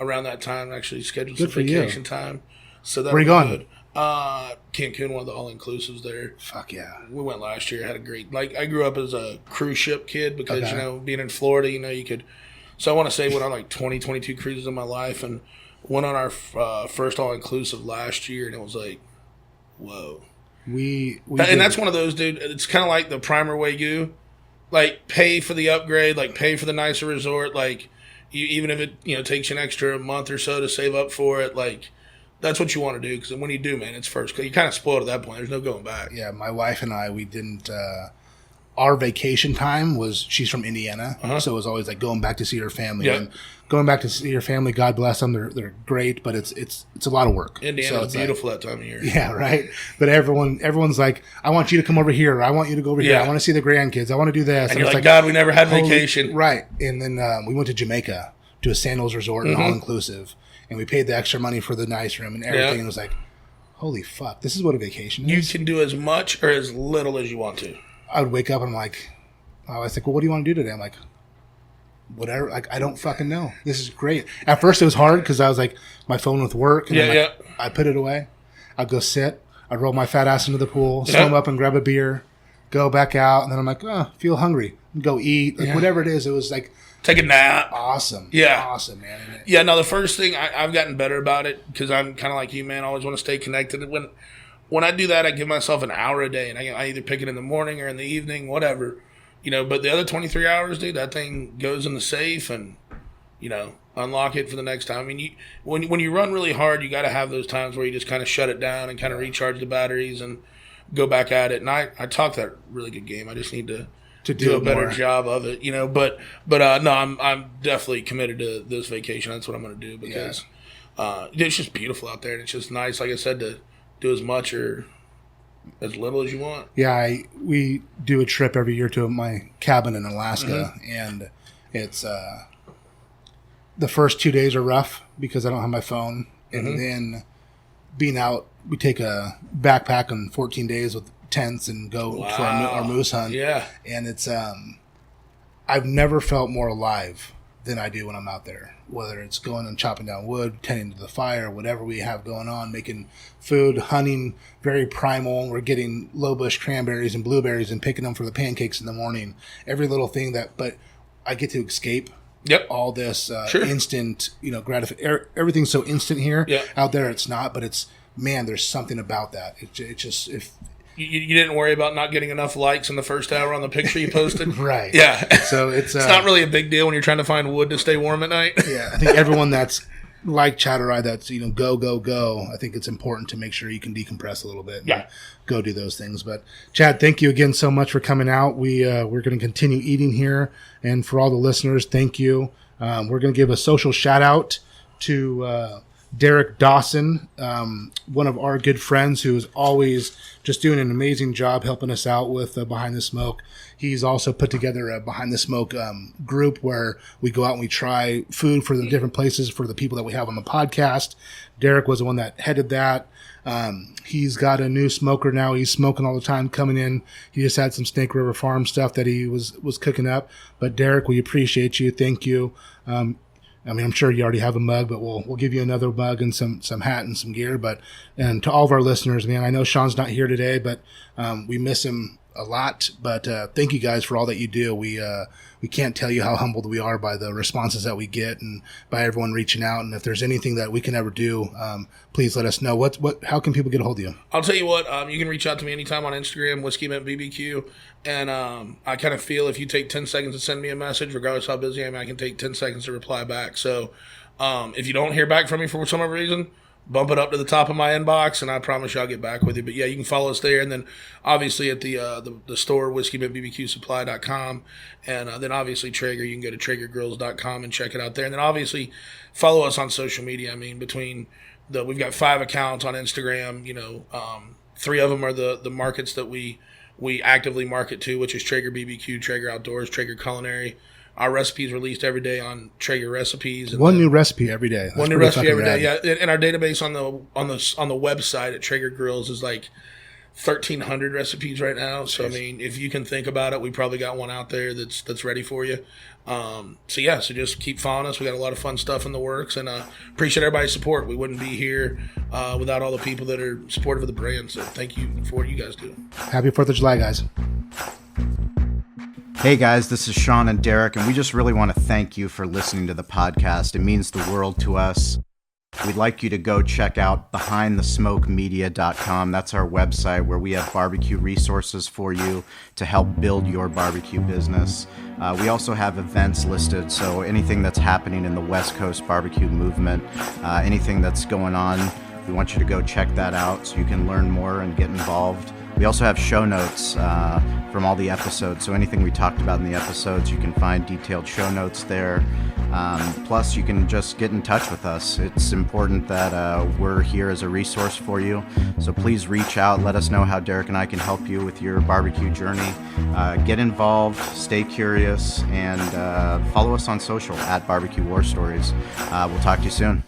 around that time. Actually scheduled some vacation time. So that
where are you going? Good.
Cancun, one of the all-inclusives there.
Fuck yeah.
We went last year. Had a great... I grew up as a cruise ship kid because, being in Florida, you could... So I want to say went on like 20, 22 cruises in my life and went on our first all-inclusive last year, and it was like, whoa. And that's one of those, dude, it's kind of like the Primer Wagyu. Like, pay for the upgrade, like, pay for the nicer resort, like, even if it, takes you an extra month or so to save up for it, like, that's what you want to do, because when you do, man, it's first. Cause you're kind of spoiled at that point. There's no going back.
Yeah, my wife and I, we didn't, our vacation time was, she's from Indiana, so it was always like going back to see her family.
Yeah.
And going back to see your family, God bless them, they're great, but it's a lot of work.
Indiana's
So it's
beautiful that time of year.
yeah, right. But everyone's like, I want you to come over here. Or I want you to go over here.
Yeah.
I want to see the grandkids. I want to do this.
And you're
it's
like, God, we never had
holy-
vacation.
right? And then we went to Jamaica to a Sandals resort, and all inclusive, and we paid the extra money for the nice room and everything.
Yeah.
And it was like, holy fuck, this is what a vacation
You
is.
can do as much or as little as you want to.
I would wake up and I'm like, I was like, well, what do you want to do today? I'm like, whatever. Like, I don't fucking know. This is great. At first, it was hard because I was like, my phone with work. And
Yeah,
I'm like,
yeah.
I put it away. I'd go sit. I'd roll my fat ass into the pool,
Yeah.
swim up and grab a beer, go back out, and then I'm like, oh, feel hungry. Go eat. Like,
Yeah.
whatever it is. It was like
Take a nap.
awesome.
Yeah.
Awesome, man. And
Yeah, no, the first thing, I've gotten better about it because I'm kind of like you, man. I always want to stay connected. When I do that, I give myself an hour a day, and I either pick it in the morning or in the evening, whatever. But the other 23 hours, dude, that thing goes in the safe and, unlock it for the next time. I mean, when you run really hard, you got to have those times where you just kind of shut it down and kind of recharge the batteries and go back at it. And I talk that really good game. I just need to do a
it
better
more.
job of it, But no, I'm definitely committed to this vacation. That's what I'm going to do because it's just beautiful out there, and it's just nice, like I said, to do as much or as little as you want.
Yeah, we do a trip every year to my cabin in Alaska, and it's the first 2 days are rough because I don't have my phone, and then being out, we take a backpack on 14 days with tents and go for our moose hunt.
Yeah.
And it's I've never felt more alive than I do when I'm out there. Whether it's going and chopping down wood, tending to the fire, whatever we have going on, making food, hunting, very primal. We're getting low bush cranberries and blueberries and picking them for the pancakes in the morning. Every little thing but I get to escape
Yep.
all this
Sure.
instant, gratification. Everything's so instant here.
Yeah.
Out there, it's not, but it's, man, there's something about that. It just, if
You didn't worry about not getting enough likes in the first hour on the picture you posted?
right.
Yeah.
So it's
not really a big deal when you're trying to find wood to stay warm at night.
Yeah, I think everyone that's like Chatterai, that's go go go. I think it's important to make sure you can decompress a little bit. And go do those things. But Chad, thank you again so much for coming out. We're going to continue eating here, and for all the listeners, thank you. We're going to give a social shout out to Derek Dawson, one of our good friends who is always just doing an amazing job helping us out with Behind the Smoke. He's also put together a Behind the Smoke group where we go out and we try food for the different places for the people that we have on the podcast. Derek was the one that headed that. He's got a new smoker now. He's smoking all the time coming in. He just had some Snake River Farm stuff that he was cooking up. But Derek, we appreciate you. Thank you. I'm sure you already have a mug, but we'll give you another mug and some hat and some gear. And to all of our listeners, man, I know Sean's not here today, but we miss him a lot. But thank you guys for all that you do. We can't tell you how humbled we are by the responses that we get and by everyone reaching out. And if there's anything that we can ever do, please let us know. How can people get a hold of you?
I'll tell you what, you can reach out to me anytime on Instagram, Whiskey Mint BBQ. And I kind of feel if you take 10 seconds to send me a message, regardless how busy I am, I can take 10 seconds to reply back. So if you don't hear back from me for some reason, bump it up to the top of my inbox, and I promise you I'll get back with you. But yeah, you can follow us there, and then obviously at the store, WhiskeyMintBBQSupply.com, and then obviously Traeger, you can go to TraegerGrills.com and check it out there. And then obviously follow us on social media. I mean, we've got 5 accounts on Instagram. 3 of them are the markets that we actively market to, which is Traeger BBQ, Traeger Outdoors, Traeger Culinary. Our recipes released every day on Traeger Recipes. And
new recipe every day. That's
one new
pretty
recipe every
fucking
day.
rad.
Yeah, and our database on the website at Traeger Grills is like 1,300 recipes right now. So I mean, if you can think about it, we probably got one out there that's ready for you. So just keep following us. We got a lot of fun stuff in the works, and appreciate everybody's support. We wouldn't be here without all the people that are supportive of the brand. So thank you for what you guys do.
Happy 4th of July, guys.
Hey guys, this is Sean and Derek, and we just really want to thank you for listening to the podcast. It means the world to us. We'd like you to go check out BehindTheSmokeMedia.com. That's our website where we have barbecue resources for you to help build your barbecue business. We also have events listed, so anything that's happening in the West Coast barbecue movement, anything that's going on, we want you to go check that out so you can learn more and get involved. We also have show notes from all the episodes. So anything we talked about in the episodes, you can find detailed show notes there. Plus, you can just get in touch with us. It's important that we're here as a resource for you. So please reach out. Let us know how Derek and I can help you with your barbecue journey. Get involved, stay curious, and follow us on social at Barbecue War Stories. We'll talk to you soon.